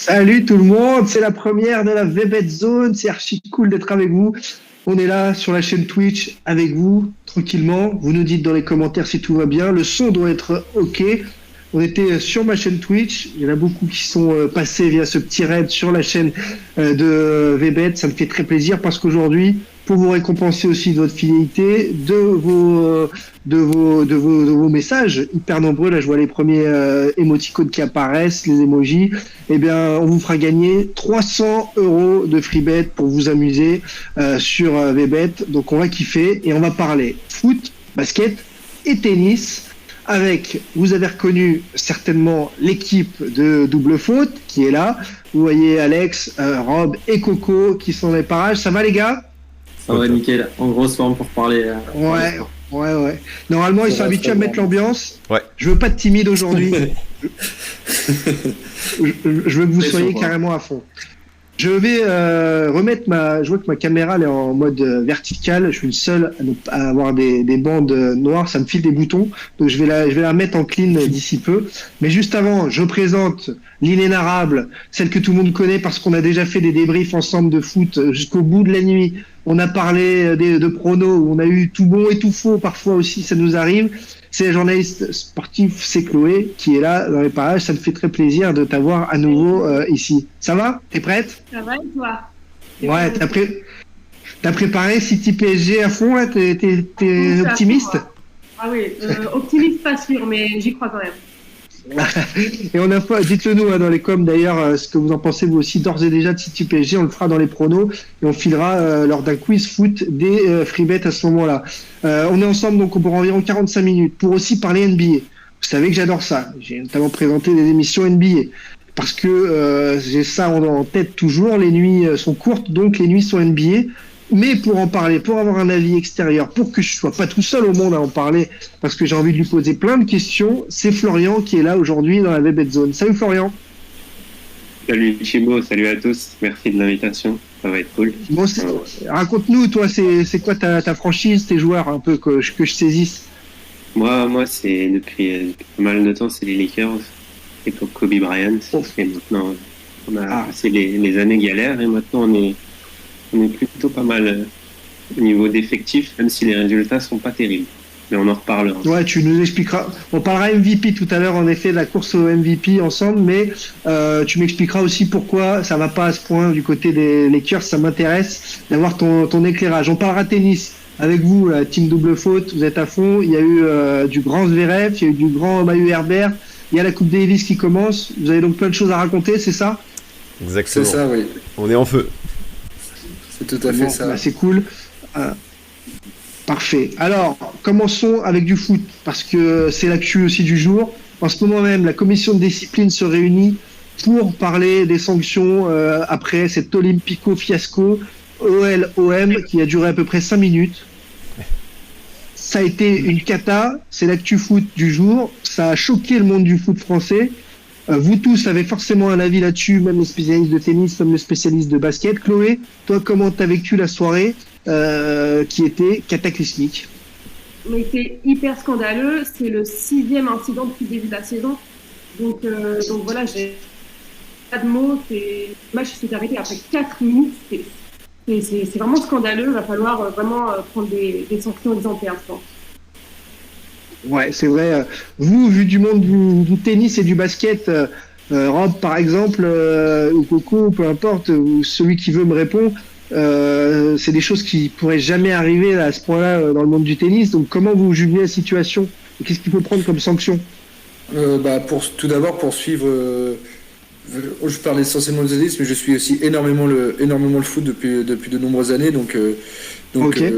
Salut tout le monde, c'est la première de la VBet Zone, c'est archi cool d'être avec vous. On est là sur la chaîne Twitch avec vous, tranquillement. Vous nous dites dans les commentaires si tout va bien. Le son doit être OK. On était sur ma chaîne Twitch. Il y en a beaucoup qui sont passés via ce petit raid sur la chaîne de VBet. Ça me fait très plaisir parce qu'aujourd'hui, pour vous récompenser aussi de votre fidélité, de vos messages hyper nombreux, là je vois les premiers émoticônes qui apparaissent, les emojis, eh bien on vous fera gagner 300 € de free bet pour vous amuser sur VBet. Donc on va kiffer et on va parler foot, basket et tennis. Avec, vous avez reconnu certainement l'équipe de Double Faute qui est là. Vous voyez Alex, Rob et Coco qui sont dans les parages. Ça va les gars? Ça va nickel, en grosse forme pour parler. Ouais. Normalement, ils sont habitués à mettre l'ambiance. Ouais. Je veux pas de timide aujourd'hui. je veux que vous soyez carrément à fond. Je vais remettre je vois que ma caméra elle est en mode vertical. Je suis le seul à avoir des bandes noires. Ça me file des boutons. Donc je vais la mettre en clean d'ici peu. Mais juste avant, je présente l'inénarrable, celle que tout le monde connaît parce qu'on a déjà fait des débriefs ensemble de foot jusqu'au bout de la nuit. On a parlé de pronos, on a eu tout bon et tout faux. Parfois aussi, ça nous arrive. C'est la journaliste sportive, c'est Chloé, qui est là dans les parages. Ça me fait très plaisir de t'avoir à nouveau ici. Ça va? T'es prête? Ça va et toi? Ouais, t'as préparé City PSG à fond, là? T'es optimiste? Ah oui, optimiste pas sûr, mais j'y crois quand même. Et on a fait, dites-le nous dans les coms d'ailleurs, ce que vous en pensez vous aussi d'ores et déjà de City PSG. On le fera dans les pronos et on filera lors d'un quiz foot des free bets à ce moment-là. On est ensemble donc pour environ 45 minutes pour aussi parler NBA. Vous savez que j'adore ça. J'ai notamment présenté des émissions NBA parce que j'ai ça en tête toujours. Les nuits sont courtes, donc les nuits sont NBA. Mais pour en parler, pour avoir un avis extérieur, pour que je sois pas tout seul au monde à en parler, parce que j'ai envie de lui poser plein de questions, c'est Florian qui est là aujourd'hui dans la VBet Zone. Salut Florian. Salut Chibo, salut à tous, merci de l'invitation, ça va être cool. Bon, raconte-nous, toi, c'est quoi ta franchise, tes joueurs, un peu, que je saisisse. Moi c'est depuis pas mal de temps, c'est les Lakers, et pour Kobe Bryant, et maintenant on a passé les années galères, et maintenant on est plutôt pas mal au niveau d'effectifs, même si les résultats sont pas terribles. Mais on en reparlera. Ouais, tu nous expliqueras. On parlera MVP tout à l'heure, en effet, de la course au MVP ensemble, mais tu m'expliqueras aussi pourquoi ça va pas à ce point du côté des Lakers. Ça m'intéresse d'avoir ton éclairage. On parlera tennis avec vous, la team Double Faute. Vous êtes à fond. Il y a eu du grand Zverev, il y a eu du grand Mayu Herbert. Il y a la Coupe Davis qui commence. Vous avez donc plein de choses à raconter, c'est ça? Exactement. C'est ça, oui. On est en feu. C'est tout à fait ça. Bah, c'est cool. Parfait. Alors, commençons avec du foot, parce que c'est l'actu aussi du jour. En ce moment même, la commission de discipline se réunit pour parler des sanctions après cet Olympico fiasco OL-OM qui a duré à peu près 5 minutes. Ça a été une cata, c'est l'actu foot du jour. Ça a choqué le monde du foot français. Vous tous avez forcément un avis là-dessus, même les spécialistes de tennis, comme les spécialistes de basket. Chloé, toi, comment t'as vécu la soirée qui était cataclysmique? Mais c'est hyper scandaleux. C'est le 6e incident depuis le début de la saison. Donc voilà, j'ai pas de mots. Le match s'est arrêté après 4 minutes. C'est vraiment scandaleux. Il va falloir vraiment prendre des sanctions exemplaires, je pense. Ouais, c'est vrai. Vous, vu du monde du tennis et du basket, Rob par exemple, ou Coco, peu importe, ou celui qui veut me répond, c'est des choses qui pourraient jamais arriver à ce point-là dans le monde du tennis. Donc comment vous jugez la situation et qu'est-ce qu'il faut prendre comme sanction? Tout d'abord, pour suivre... je parle essentiellement de tennis, mais je suis aussi énormément le foot depuis de nombreuses années, donc okay.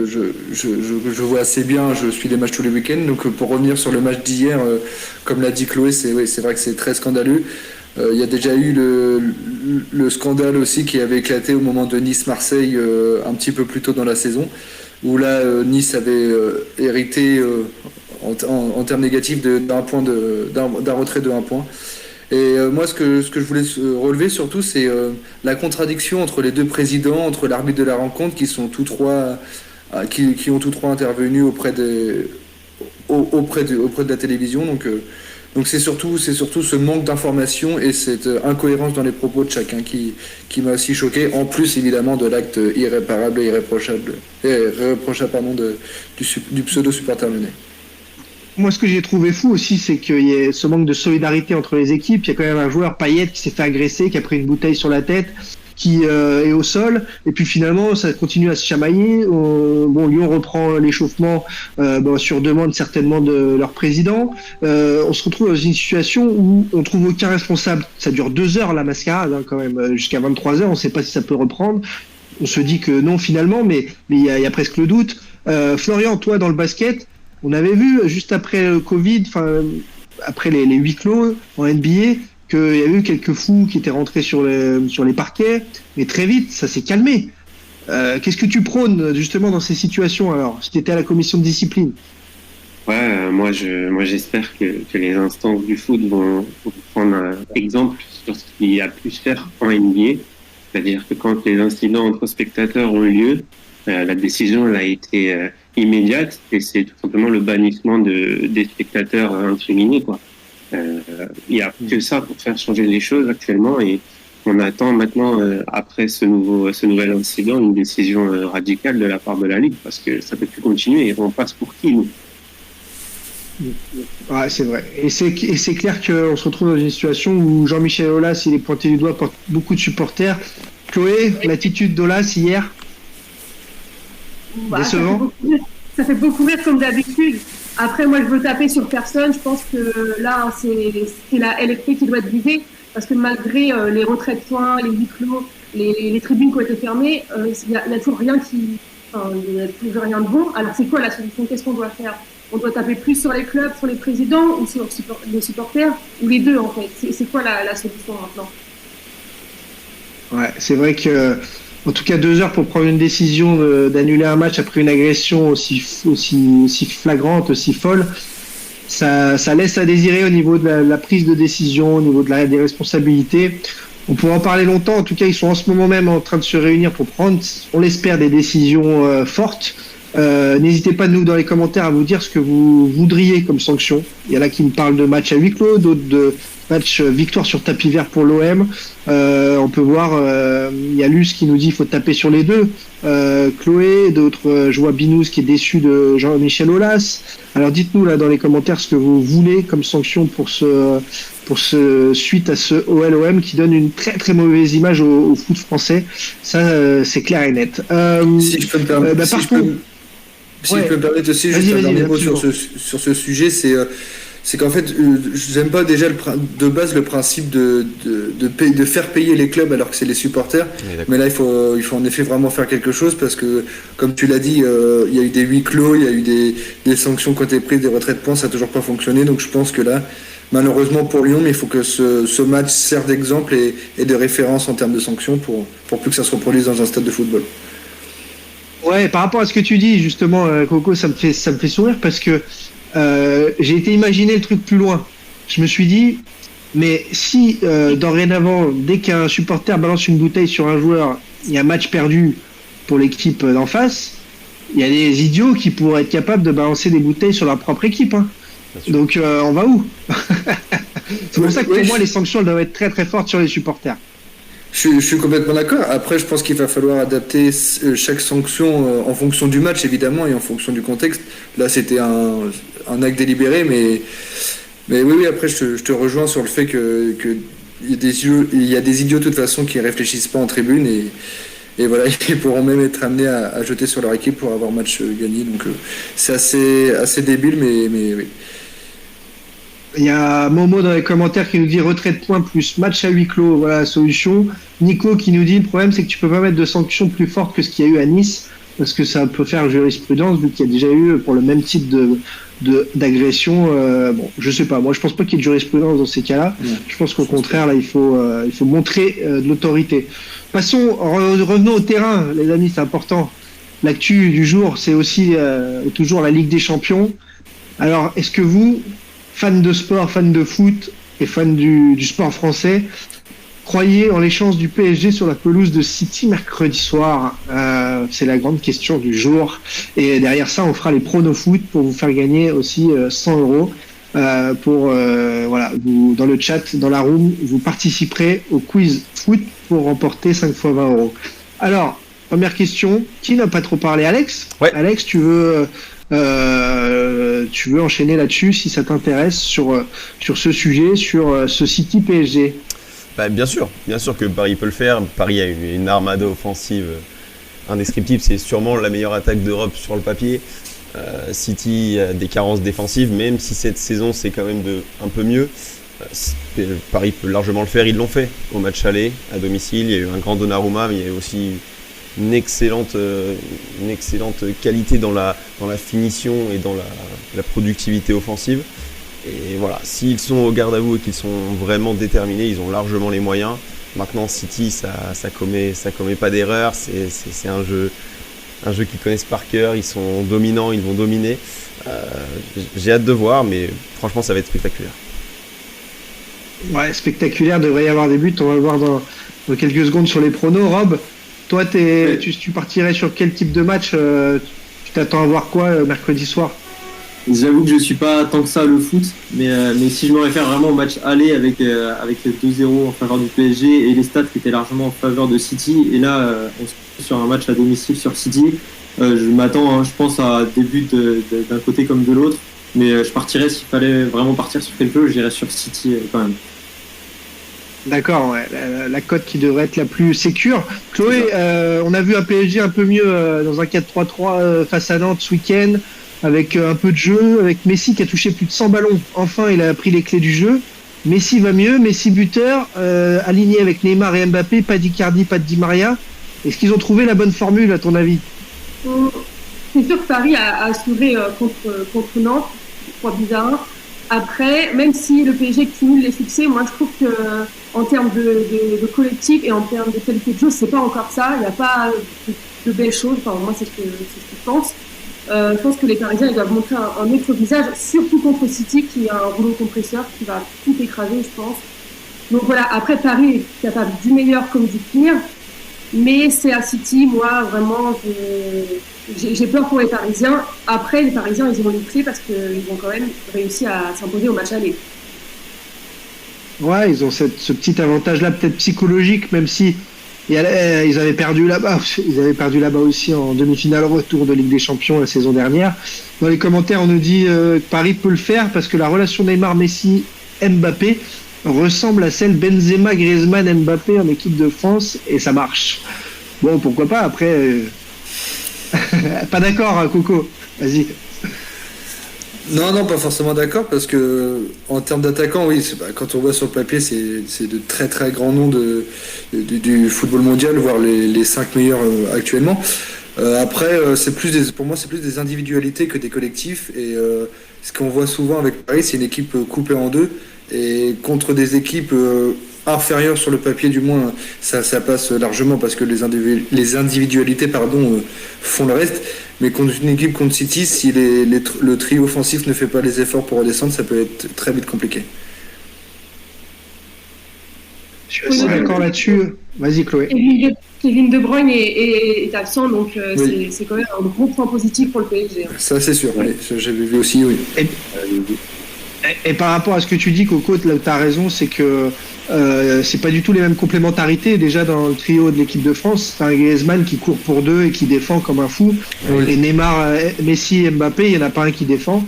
Je vois assez bien, je suis les matchs tous les week-ends. Donc pour revenir sur le match d'hier, comme l'a dit Chloé, c'est vrai que c'est très scandaleux. Il y a déjà eu le scandale aussi qui avait éclaté au moment de Nice-Marseille un petit peu plus tôt dans la saison, où là Nice avait hérité en termes négatifs d'un retrait de 1 point. Et moi, ce que je voulais relever surtout, c'est la contradiction entre les deux présidents, entre l'arbitre de la rencontre, qui ont tous trois intervenu auprès de la télévision. Donc Donc c'est surtout ce manque d'information et cette incohérence dans les propos de chacun qui m'a aussi choqué, en plus évidemment de l'acte irréparable et irréprochable du pseudo-supporter lyonnais. Moi, ce que j'ai trouvé fou aussi, c'est qu'il y ait ce manque de solidarité entre les équipes. Il y a quand même un joueur, Payet, qui s'est fait agresser, qui a pris une bouteille sur la tête, qui est au sol. Et puis finalement, ça continue à se chamailler. Lyon reprend l'échauffement sur demande certainement de leur président. On se retrouve dans une situation où on trouve aucun responsable. Ça dure 2 heures la mascarade, quand même, jusqu'à 23 heures. On ne sait pas si ça peut reprendre. On se dit que non finalement, mais il y a presque le doute. Florian, toi, dans le basket, on avait vu juste après le Covid, après les huis clos en NBA, qu'il y a eu quelques fous qui étaient rentrés sur les parquets, mais très vite, ça s'est calmé. Qu'est-ce que tu prônes justement dans ces situations alors, si tu étais à la commission de discipline? Ouais, moi j'espère que les instances du foot vont prendre un exemple sur ce qui a pu se faire en NBA. C'est-à-dire que quand les incidents entre spectateurs ont eu lieu, la décision elle a été immédiate et c'est tout simplement le bannissement des spectateurs incriminés, quoi. Il y a que ça pour faire changer les choses actuellement et on attend maintenant après ce nouvel incident une décision radicale de la part de la Ligue parce que ça peut plus continuer et on passe pour qui nous? Ouais, c'est vrai. Et c'est clair qu'on se retrouve dans une situation où Jean-Michel Aulas, il est pointé du doigt par beaucoup de supporters. Chloé, l'attitude d'Aulas hier, décevant. Ça fait beaucoup rire comme d'habitude. Après, moi, je veux taper sur personne. Je pense que là, c'est la LFP qui doit être visée parce que malgré les retraits de points, les huis clos, les tribunes qui ont été fermées, il y a toujours rien il y a toujours rien de bon. Alors, c'est quoi la solution? Qu'est-ce qu'on doit faire? On doit taper plus sur les clubs, sur les présidents ou sur les supporters ou les deux en fait. C'est quoi la solution maintenant? Ouais, c'est vrai que en tout cas 2 heures pour prendre une décision d'annuler un match après une agression aussi flagrante, aussi folle, ça laisse à désirer au niveau de la prise de décision, au niveau des responsabilités. On pourrait en parler longtemps. En tout cas, ils sont en ce moment même en train de se réunir pour prendre, on l'espère, des décisions fortes. N'hésitez pas nous dans les commentaires à vous dire ce que vous voudriez comme sanction. Il y en a qui me parlent de match à huis clos, d'autres de match victoire sur tapis vert pour l'OM. On peut voir, il y a Luce qui nous dit qu'il faut taper sur les deux. Chloé, d'autres, je vois Binous qui est déçu de Jean-Michel Aulas. Alors dites-nous là dans les commentaires ce que vous voulez comme sanction pour suite à ce OL-OM qui donne une très très mauvaise image au foot français. Ça, c'est clair et net. Si je peux me permettre, si je peux me permettre aussi juste un dernier mot sur ce sujet, c'est qu'en fait, j'aime pas déjà de base le principe de faire payer les clubs alors que c'est les supporters. Oui, mais là, il faut en effet vraiment faire quelque chose parce que, comme tu l'as dit, il y a eu des huis clos, il y a eu des sanctions qui ont été prises, des retraits de points, ça n'a toujours pas fonctionné. Donc je pense que là, malheureusement pour Lyon, mais il faut que ce match serve d'exemple et de référence en termes de sanctions pour plus que ça se reproduise dans un stade de football. Ouais, par rapport à ce que tu dis, justement, Coco, ça me fait sourire parce que j'ai été imaginer le truc plus loin. Je me suis dit, mais si dorénavant, dès qu'un supporter balance une bouteille sur un joueur, il y a un match perdu pour l'équipe d'en face, il y a des idiots qui pourraient être capables de balancer des bouteilles sur leur propre équipe. Hein. Donc on va où? C'est pour ça que pour moi, les sanctions elles doivent être très très fortes sur les supporters. Je suis complètement d'accord. Après, je pense qu'il va falloir adapter chaque sanction en fonction du match, évidemment, et en fonction du contexte. Là, c'était un acte délibéré, mais oui, après, je te rejoins sur le fait que il y a des idiots de toute façon qui réfléchissent pas en tribune et voilà, ils pourront même être amenés à jeter sur leur équipe pour avoir match gagné. Donc, c'est assez débile, mais oui. Il y a Momo dans les commentaires qui nous dit retrait de points plus match à huis clos, voilà la solution. Nico qui nous dit le problème c'est que tu peux pas mettre de sanctions plus fortes que ce qu'il y a eu à Nice parce que ça peut faire jurisprudence vu qu'il y a déjà eu pour le même type d'agression. Bon, je sais pas, moi je pense pas qu'il y ait de jurisprudence dans ces cas-là. Je pense qu'au contraire là il faut montrer de l'autorité. Revenons au terrain, les amis, c'est important. L'actu du jour c'est aussi toujours la Ligue des Champions. Alors est-ce que vous, fans de sport, fans de foot et fans du sport français, croyez en les chances du PSG sur la pelouse de City mercredi soir? C'est la grande question du jour. Et derrière ça, on fera les pronos foot pour vous faire gagner aussi 100 €. vous, dans le chat, dans la room, vous participerez au quiz foot pour remporter 5 fois 20 euros. Alors, première question, qui n'a pas trop parlé? Alex? Ouais. Alex, tu veux enchaîner là-dessus si ça t'intéresse sur ce sujet, sur ce City PSG? Bien sûr que Paris peut le faire. Paris a une armada offensive indescriptible, c'est sûrement la meilleure attaque d'Europe sur le papier. City a des carences défensives, même si cette saison c'est quand même un peu mieux. Paris peut largement le faire, ils l'ont fait au match aller à domicile. Il y a eu un grand Donnarumma, mais il y a eu aussi une excellente qualité dans la finition et dans la productivité offensive. Et voilà, s'ils sont au garde à vous et qu'ils sont vraiment déterminés, ils ont largement les moyens. Maintenant, City, ça commet pas d'erreur. C'est un jeu qu'ils connaissent par cœur. Ils sont dominants, ils vont dominer. J'ai hâte de voir, mais franchement, ça va être spectaculaire. Ouais, spectaculaire, devrait y avoir des buts. On va le voir dans quelques secondes sur les pronos. Rob, toi, tu partirais sur quel type de match? Tu t'attends à voir quoi mercredi soir? J'avoue que je suis pas tant que ça le foot, mais si je me réfère vraiment au match aller avec les 2-0 en faveur du PSG et les stats qui étaient largement en faveur de City, et là on se retrouve sur un match à domicile sur City, je m'attends, je pense à des buts d'un côté comme de l'autre, mais je partirais, s'il fallait vraiment partir sur quelque chose, j'irais sur City quand même. D'accord, ouais. La cote qui devrait être la plus sécure. Chloé, on a vu un PSG un peu mieux dans un 4-3-3 face à Nantes ce week-end, avec un peu de jeu, avec Messi qui a touché plus de 100 ballons. Enfin, il a pris les clés du jeu. Messi va mieux, Messi buteur, aligné avec Neymar et Mbappé, pas d'Icardi, pas de Di Maria. Est-ce qu'ils ont trouvé la bonne formule, à ton avis? C'est sûr que Paris a assuré contre Nantes, 3-1. Après, même si le PSG cumule les succès, moi je trouve que en termes de collectif et en termes de qualité de jeu, c'est pas encore ça. Il n'y a pas de belles choses. Enfin, moi, c'est ce que je pense. Je pense que les Parisiens ils doivent montrer un autre visage, surtout contre City, qui a un rouleau compresseur qui va tout écraser, je pense. Donc voilà, après Paris est capable du meilleur comme du pire, mais c'est à City, moi vraiment, j'ai peur pour les Parisiens. Après, les Parisiens, ils ont les clés parce qu'ils ont quand même réussi à s'imposer au match aller. Ouais, ils ont ce petit avantage-là, peut-être psychologique, même si ils avaient perdu là-bas. Ils avaient perdu là-bas aussi en demi-finale retour de Ligue des Champions la saison dernière. Dans les commentaires, on nous dit que Paris peut le faire parce que la relation Neymar, Messi, Mbappé ressemble à celle Benzema, Griezmann, Mbappé en équipe de France et ça marche. Bon, pourquoi pas, après... Pas d'accord, hein, Coco. Vas-y. Non, pas forcément d'accord, parce que en termes d'attaquants, oui, quand on voit sur le papier, c'est de très très grands noms du football mondial, voire les 5 meilleurs actuellement. Après, pour moi, c'est plus des individualités que des collectifs. Et ce qu'on voit souvent avec Paris, c'est une équipe coupée en deux. Et contre des équipes inférieures sur le papier, du moins, ça passe largement parce que les individualités font le reste. Mais contre une équipe contre City, si le trio offensif ne fait pas les efforts pour redescendre, ça peut être très vite compliqué. Je suis assez d'accord là-dessus. Vas-y, Chloé. Kevin De Bruyne est absent, donc oui. C'est quand même un gros point positif pour le PSG. Ça, c'est sûr. Oui. J'avais vu aussi, oui. Et par rapport à ce que tu dis, Coco, tu as raison, c'est que c'est pas du tout les mêmes complémentarités. Déjà dans le trio de l'équipe de France, c'est un Griezmann qui court pour deux et qui défend comme un fou. Oui. Et Neymar, Messi et Mbappé, il n'y en a pas un qui défend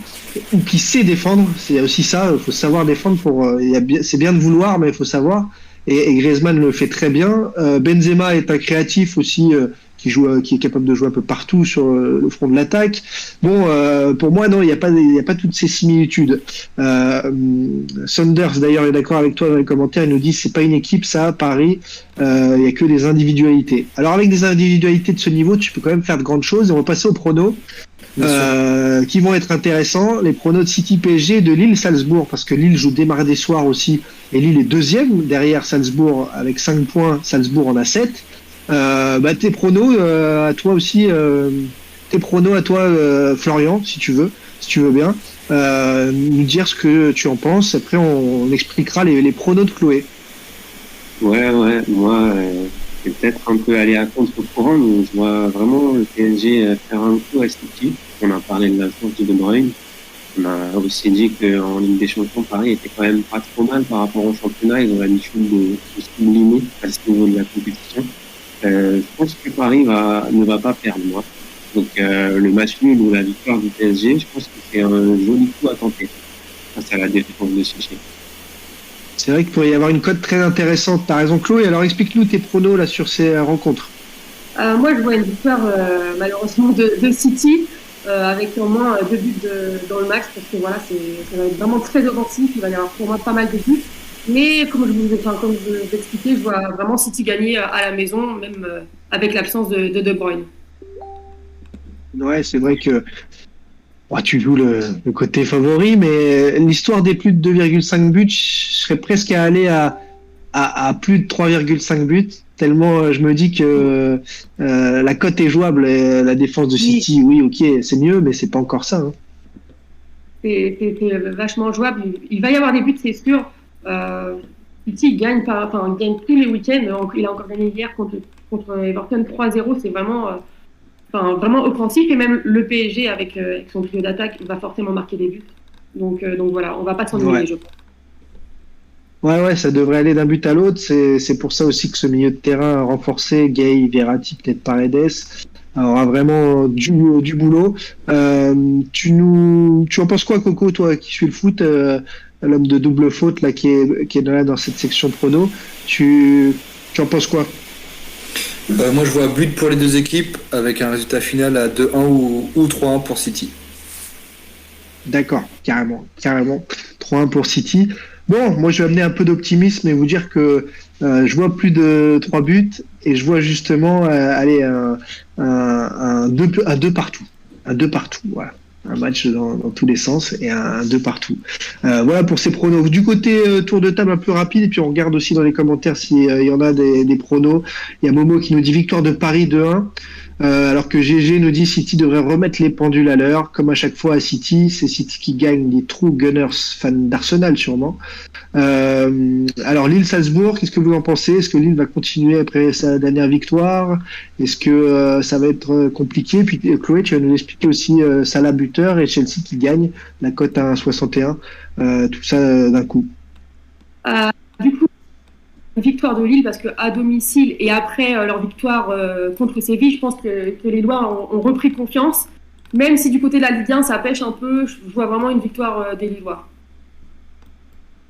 ou qui sait défendre. C'est aussi ça, il faut savoir défendre. C'est bien de vouloir, mais il faut savoir. Et Griezmann le fait très bien. Benzema est un créatif aussi qui est capable de jouer un peu partout sur le front de l'attaque. Bon, pour moi, non, il n'y a pas toutes ces similitudes. Saunders, d'ailleurs, est d'accord avec toi dans les commentaires. Il nous dit c'est pas une équipe, ça, Paris. Il n'y a que des individualités. Alors, avec des individualités de ce niveau, tu peux quand même faire de grandes choses. Et on va passer aux pronos. Qui vont être intéressants, les pronos de City PSG et de Lille-Salzbourg, parce que Lille joue dès mardi soir aussi, et Lille est deuxième derrière Salzbourg avec 5 points, Salzbourg en a 7. Tes pronos à toi aussi, Florian, si tu veux bien, nous dire ce que tu en penses, après on expliquera les pronos de Chloé. Ouais, moi je vais peut-être un peu aller à contre-courant, mais je vois vraiment le PSG faire un coup à City. On a parlé de la sortie de Bruyne. On a aussi dit qu'en Ligue des Champions, Paris était quand même pas trop mal par rapport au championnat. Ils ont l'habitude de se sublimer à ce niveau de la compétition. Je pense que Paris ne va pas perdre, moi. Donc le match nul ou la victoire du PSG, je pense que c'est un joli coup à tenter face à la défense de City. C'est vrai qu'il pourrait y avoir une cote très intéressante. T'as raison, Chloé. Alors explique-nous tes pronos là sur ces rencontres. Moi, je vois une victoire malheureusement de City avec au moins 2 buts dans le match parce que voilà, ça va être vraiment très offensif. Il va y avoir pour moi pas mal de buts. Mais comme je vous ai expliqué, je vois vraiment City gagner à la maison, même avec l'absence de Bruyne. Ouais, c'est vrai que tu joues le côté favori, mais l'histoire des plus de 2,5 buts, je serais presque à aller à plus de 3,5 buts, tellement je me dis que la cote est jouable. Et la défense de City, oui, ok, c'est mieux, mais c'est pas encore ça. Hein. C'est vachement jouable. Il va y avoir des buts, c'est sûr. City gagne tous les week-ends. Il a encore gagné hier contre Everton 3-0. C'est vraiment offensif, et même le PSG avec son trio d'attaque va forcément marquer des buts. Donc voilà, on va pas s'ennuyer, je pense. Ouais, ça devrait aller d'un but à l'autre. C'est pour ça aussi que ce milieu de terrain renforcé, Gay, Verratti, peut-être Paredes, aura vraiment du boulot. Tu en penses quoi, Coco, toi qui suis le foot, l'homme de double faute là qui est là dans cette section prono, tu en penses quoi? Moi, je vois but pour les deux équipes avec un résultat final à 2-1 ou 3-1 pour City. D'accord, carrément. 3-1 pour City. Bon, moi, je vais amener un peu d'optimisme et vous dire que je vois plus de 3 buts et je vois justement aller un 2 partout. Un 2 partout, voilà. Un match dans tous les sens et un 2 partout. Voilà pour ces pronos. Du côté tour de table un peu rapide, et puis on regarde aussi dans les commentaires s'il y en a des pronos. Il y a Momo qui nous dit victoire de Paris 2-1. Alors que GG nous dit City devrait remettre les pendules à l'heure. Comme à chaque fois à City, c'est City qui gagne, les true Gunners, fans d'Arsenal sûrement. Alors Lille-Salzbourg, qu'est-ce que vous en pensez? Est-ce que Lille va continuer après sa dernière victoire? Est-ce que ça va être compliqué? Puis Chloé, tu vas nous expliquer aussi Salah buteur et Chelsea qui gagne, la cote à 1,61. Tout ça d'un coup. Du coup, victoire de Lille parce qu'à domicile et après leur victoire contre Séville, je pense que les Lillois ont repris confiance. Même si du côté de la Ligue 1, ça pêche un peu, je vois vraiment une victoire des Lillois.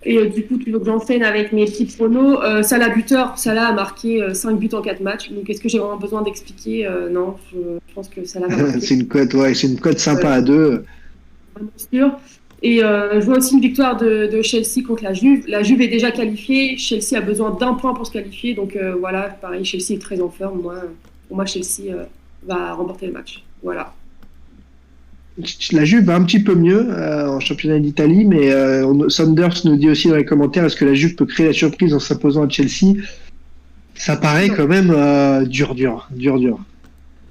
Et du coup, tu veux que j'enchaîne avec mes petits pronos. Salah buteur, Salah a marqué 5 buts en 4 matchs. Donc est-ce que j'ai vraiment besoin d'expliquer? Non, je pense que Salah va marquer. C'est une cote sympa à 2. Vraiment sûr. Et je vois aussi une victoire de Chelsea contre la Juve. La Juve est déjà qualifiée. Chelsea a besoin d'un point pour se qualifier. Donc voilà, pareil, Chelsea est très en forme. Pour moi, Chelsea va remporter le match. Voilà. La Juve va un petit peu mieux en championnat d'Italie, mais Saunders nous dit aussi dans les commentaires, est-ce que la Juve peut créer la surprise en s'imposant à Chelsea? Ça paraît quand même dur.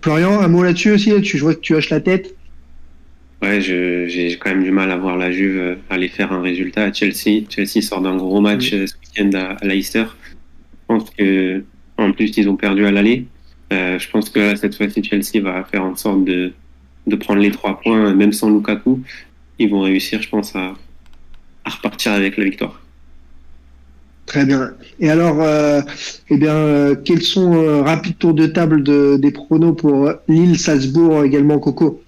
Florian, un mot là-dessus aussi, je vois que tu hoches la tête. Ouais, j'ai quand même du mal à voir la Juve aller faire un résultat à Chelsea. Chelsea sort d'un gros match ce week-end à Leicester. Je pense que en plus ils ont perdu à l'aller. Je pense que cette fois-ci Chelsea va faire en sorte de prendre les 3 points, même sans Lukaku. Ils vont réussir, je pense, à repartir avec la victoire. Très bien. Et alors, quels sont rapide tour de table des pronos pour Lille, Salzbourg, également Coco?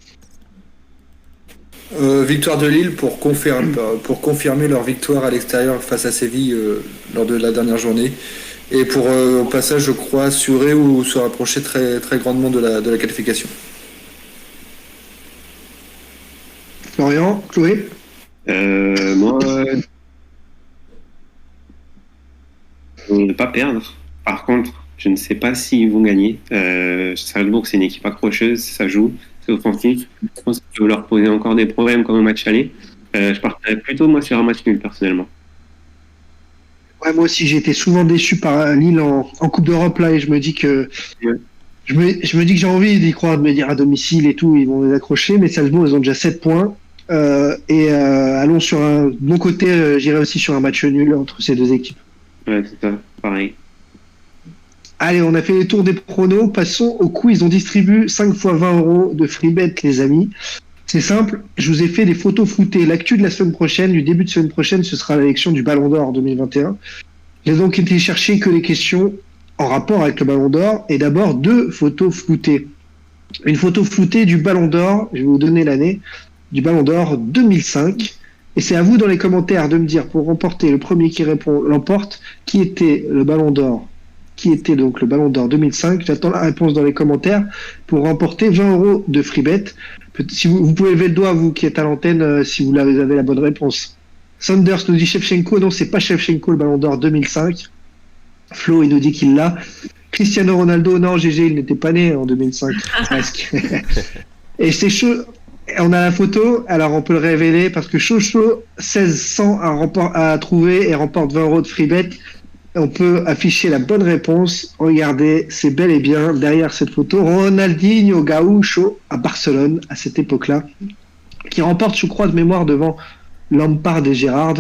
Victoire de Lille pour confirmer leur victoire à l'extérieur face à Séville lors de la dernière journée. Et pour, au passage, je crois, assurer ou se rapprocher très, très grandement de la qualification. Florian, Chloé? Moi, ne pas perdre. Par contre, je ne sais pas s'ils vont gagner. Salzbourg, c'est une équipe accrocheuse, ça joue, c'est offensif. Je pense qu'il va leur poser encore des problèmes comme au match aller. Je partirais plutôt, moi, sur un match nul, personnellement. Ouais, moi aussi, j'ai été souvent déçu par Lille en Coupe d'Europe, là, et je me dis que... Ouais. Je me dis que j'ai envie d'y croire, de me dire à domicile et tout, ils vont les accrocher, mais Salzbourg, ils ont déjà 7 points. Allons sur un bon côté, j'irai aussi sur un match nul entre ces deux équipes. Ouais, c'est ça, pareil. Allez, on a fait les tours des pronos, passons au quiz. On distribue 5 fois 20 € de free bet, les amis. C'est simple, je vous ai fait des photos floutées. L'actu de la semaine prochaine, du début de semaine prochaine, ce sera l'élection du Ballon d'Or en 2021. J'ai donc été chercher que les questions en rapport avec le Ballon d'Or, et d'abord 2 photos floutées. Une photo floutée du Ballon d'Or, je vais vous donner l'année, du Ballon d'Or 2005, et c'est à vous dans les commentaires de me dire, pour remporter, le premier qui répond l'emporte, qui était le Ballon d'Or, qui était donc le Ballon d'Or 2005. J'attends la réponse dans les commentaires pour remporter 20 € de free bet. Si vous pouvez lever le doigt, vous qui êtes à l'antenne, si vous avez la bonne réponse. Sanders nous dit Shevchenko, non, c'est pas Shevchenko le Ballon d'Or 2005. Flo, il nous dit qu'il l'a. Cristiano Ronaldo, non, GG, il n'était pas né en 2005. Presque. Et c'est chaud. On a la photo, alors on peut le révéler parce que Chocho 1600 a trouvé et remporte 20 € de free bet. On peut afficher la bonne réponse. Regardez, c'est bel et bien derrière cette photo Ronaldinho Gaúcho à Barcelone à cette époque-là, qui remporte, je crois, de mémoire devant Lampard et Gérrard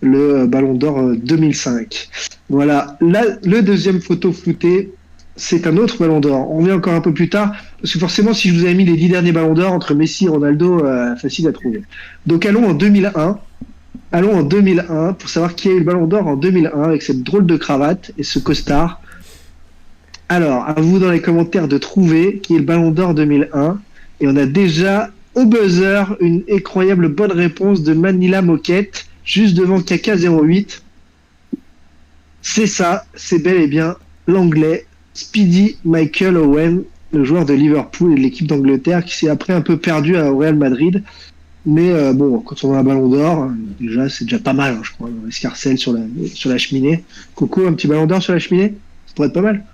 le Ballon d'Or 2005. Voilà. Là, le deuxième photo floutée, c'est un autre Ballon d'Or. On revient encore un peu plus tard, parce que forcément, si je vous avais mis les 10 derniers Ballons d'Or entre Messi et Ronaldo, facile à trouver. Donc allons en 2001. Allons en 2001 pour savoir qui a eu le Ballon d'Or en 2001 avec cette drôle de cravate et ce costard. Alors, à vous dans les commentaires de trouver qui est le Ballon d'Or 2001. Et on a déjà au buzzer une incroyable bonne réponse de Manila Moquette, juste devant Kaka08. C'est ça, c'est bel et bien l'anglais Speedy Michael Owen, le joueur de Liverpool et de l'équipe d'Angleterre qui s'est après un peu perdu au Real Madrid. Mais bon, quand on a un Ballon d'Or, déjà c'est déjà pas mal, hein, je crois. Escarcelle sur la cheminée. Coco, un petit Ballon d'Or sur la cheminée, ça pourrait être pas mal.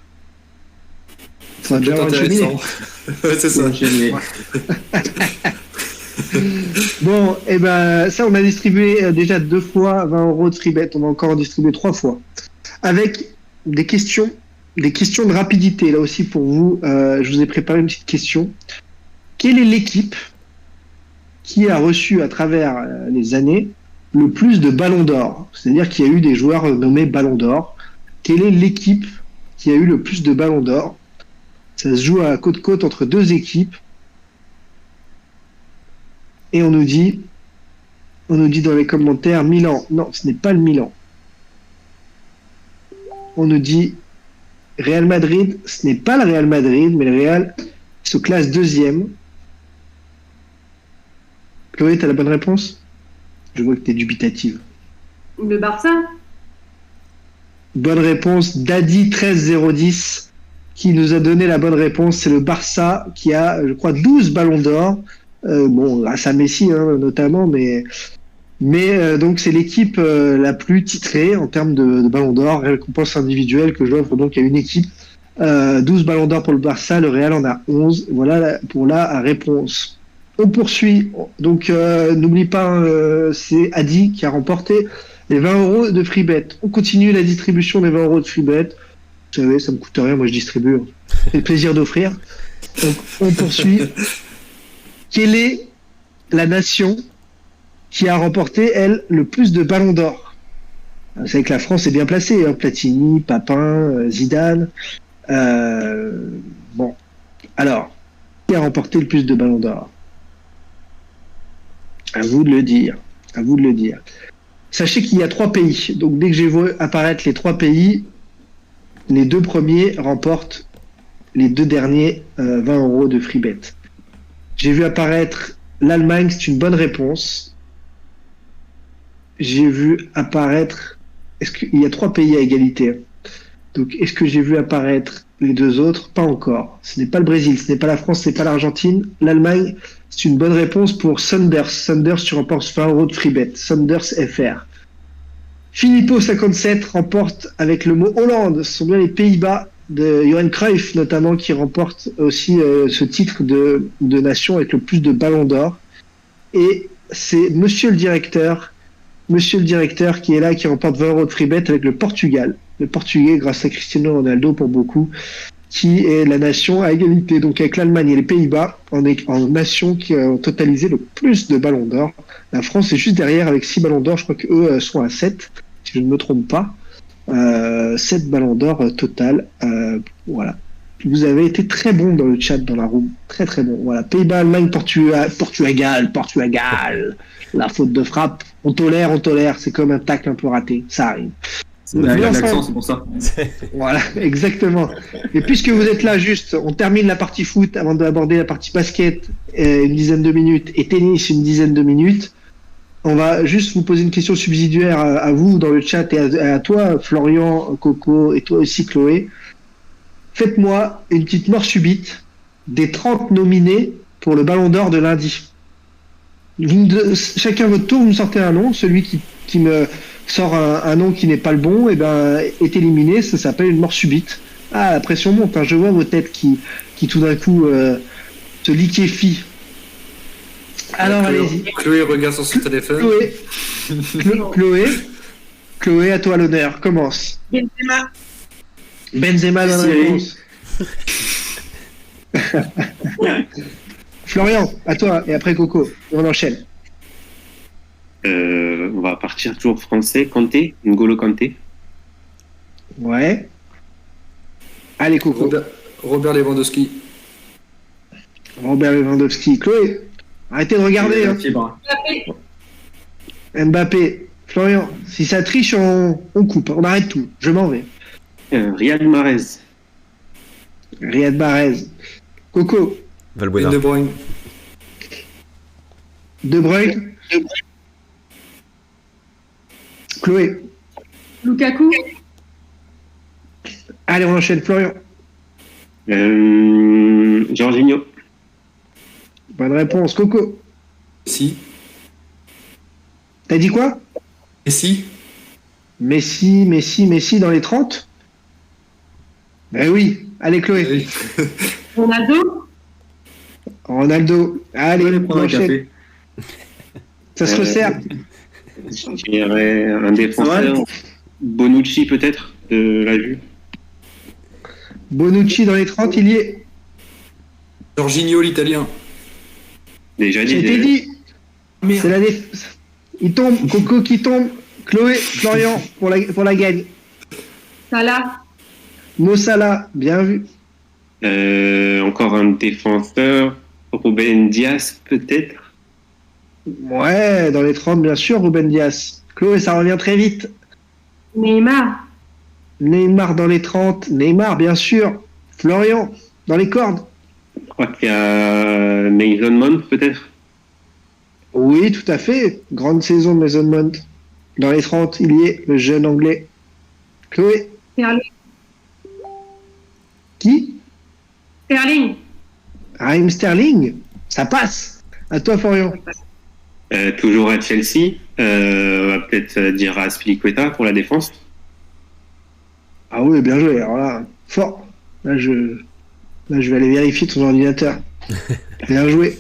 Ça va être intéressant. Ouais, c'est ça. Bon, et ben ça, on a distribué déjà 2 fois 20 € de free bet. On va encore en distribuer 3 fois. Avec des questions de rapidité. Là aussi pour vous, je vous ai préparé une petite question. Quelle est l'équipe qui a reçu à travers les années le plus de ballons d'or? C'est-à-dire qu'il y a eu des joueurs nommés ballons d'or. Quelle est l'équipe qui a eu le plus de ballons d'or? Ça se joue à côte-côte entre 2 équipes. Et on nous dit dans les commentaires Milan. Non, ce n'est pas le Milan. On nous dit Real Madrid. Ce n'est pas le Real Madrid, mais le Real se classe 2e. Chloé, t'as la bonne réponse? Je vois que t'es dubitative. Le Barça? Bonne réponse d'Adi 13010 qui nous a donné la bonne réponse. C'est le Barça qui a, je crois, 12 ballons d'or. Bon, grâce à Messi notamment, mais donc c'est l'équipe la plus titrée en termes de ballons d'or, récompense individuelle que j'offre donc à une équipe. 12 ballons d'or pour le Barça, le Real en a 11. Voilà pour la réponse. On poursuit. Donc n'oublie pas, c'est Adi qui a remporté les 20 € de free bet. On continue la distribution des 20 € de free bet. Vous savez, ça me coûte rien, moi je distribue. C'est le plaisir d'offrir. Donc on poursuit. Quelle est la nation qui a remporté, elle, le plus de ballons d'or? Vous savez que la France est bien placée, hein, Platini, Papin, Zidane. Bon, alors, qui a remporté le plus de ballons d'or? À vous de le dire. À vous de le dire. Sachez qu'il y a 3 pays. Donc dès que j'ai vu apparaître les 3 pays, les 2 premiers remportent les 2 derniers 20 € de free bet. J'ai vu apparaître l'Allemagne, c'est une bonne réponse. J'ai vu apparaître... Est-ce qu'il y a 3 pays à égalité? Donc, est-ce que j'ai vu apparaître les 2 autres? Pas encore. Ce n'est pas le Brésil, ce n'est pas la France, ce n'est pas l'Argentine. L'Allemagne, c'est une bonne réponse pour Sanders. Sanders, tu remportes 20 € de free bet. Sanders FR. Filippo57 remporte avec le mot Hollande. Ce sont bien les Pays-Bas de Johan Cruyff notamment qui remporte aussi ce titre de nation avec le plus de ballons d'or. Et c'est Monsieur le directeur qui est là, qui remporte 20 € de free bet avec le Portugal. Le Portugais, grâce à Cristiano Ronaldo pour beaucoup, qui est la nation à égalité, donc avec l'Allemagne et les Pays-Bas, en nation qui ont totalisé le plus de ballons d'or. La France est juste derrière avec 6 ballons d'or, je crois qu'eux sont à 7, si je ne me trompe pas. 7 ballons d'or total. Voilà. vous avez été très bon dans le chat, dans la room. Très très bon. Voilà. Pays-Bas, Allemagne, Portugal. La faute de frappe. On tolère. C'est comme un tacle un peu raté. Ça arrive. L'accent, c'est pour ça. Voilà, exactement. Et puisque vous êtes là, juste, on termine la partie foot avant d'aborder la partie basket, une dizaine de minutes, et tennis, une dizaine de minutes. On va juste vous poser une question subsidiaire à vous dans le chat et à toi, Florian, Coco, et toi aussi, Chloé. Faites-moi une petite mort subite des 30 nominés pour le Ballon d'Or de lundi. Chacun votre tour, vous me sortez un nom. Celui qui me sort un nom qui n'est pas le bon, est éliminé. Ça s'appelle une mort subite. Ah, la pression monte. Hein. Je vois vos têtes qui tout d'un coup se liquéfient. Alors, allez-y. Chloé regarde sur son téléphone. Chloé, à toi l'honneur. Commence. Benzema dans la réponse. Florian, à toi, et après Coco. On enchaîne. On va partir toujours français. Kanté, N'Golo Kanté. Ouais. Allez, Coco. Robert Lewandowski. Chloé, arrêtez de regarder. Mbappé. Florian, si ça triche, on coupe. On arrête tout. Je m'en vais. Riyad Mahrez. Coco. Valbuena. De Bruyne. Chloé. Lukaku. Allez, on enchaîne. Florian. Jorginho. Bonne réponse. Coco. Si. T'as dit quoi? Messi dans les 30? Ben oui. Allez, Chloé. Ronaldo. Allez, on enchaîne. Ça se resserre. Je dirais un défenseur. Bonucci, peut-être, de la Juve. Bonucci dans les 30, il y est. Jorginho, l'Italien. Déjà dit. C'était dit. C'est la il tombe. Coco qui tombe. Chloé, Florian pour la gagne. Salah. Mo Salah, bien vu. Encore un défenseur. Ruben Dias, peut-être. Ouais, dans les 30, bien sûr, Ruben Dias. Chloé, ça revient très vite. Neymar dans les 30. Neymar, bien sûr. Florian, dans les cordes. Je crois qu'il y a Mason Mount, peut-être. Oui, tout à fait. Grande saison de Mason Mount. Dans les 30, il y est, le jeune anglais. Chloé. Sterling. Qui? Raheem Sterling. Ça passe. À toi, Florian. Toujours à Chelsea. On va peut-être dire à Aspilicueta pour la défense. Ah oui, bien joué. Alors là, fort. Là, je vais aller vérifier ton ordinateur. Bien joué.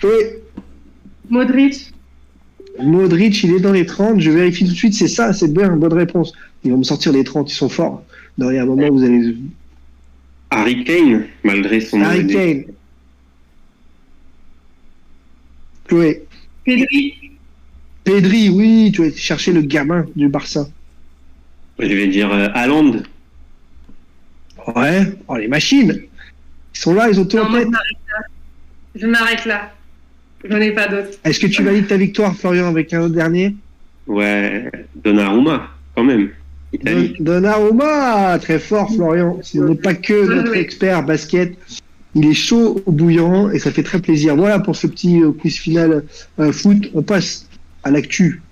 Chloé. Modric, il est dans les 30. Je vérifie tout de suite. C'est ça, c'est bien. Bonne réponse. Ils vont me sortir les 30. Ils sont forts. Non, il y a un moment, vous allez... Harry Kane, malgré son... Harry Kane. Chloé. Pedri, oui. Tu vas chercher le gamin du Barça. Je vais dire Haaland. Ouais. Oh, les machines. Ils sont là, ils ont tout en tête. Je m'arrête là. J'en ai pas d'autres. Est-ce que tu valides ta victoire, Florian, avec un autre dernier? Ouais, Donnarumma, quand même. Donnarumma, très fort, Florian. Ce n'est pas que notre expert basket. Il est chaud au bouillant et ça fait très plaisir. Voilà pour ce petit quiz final foot. On passe à l'actu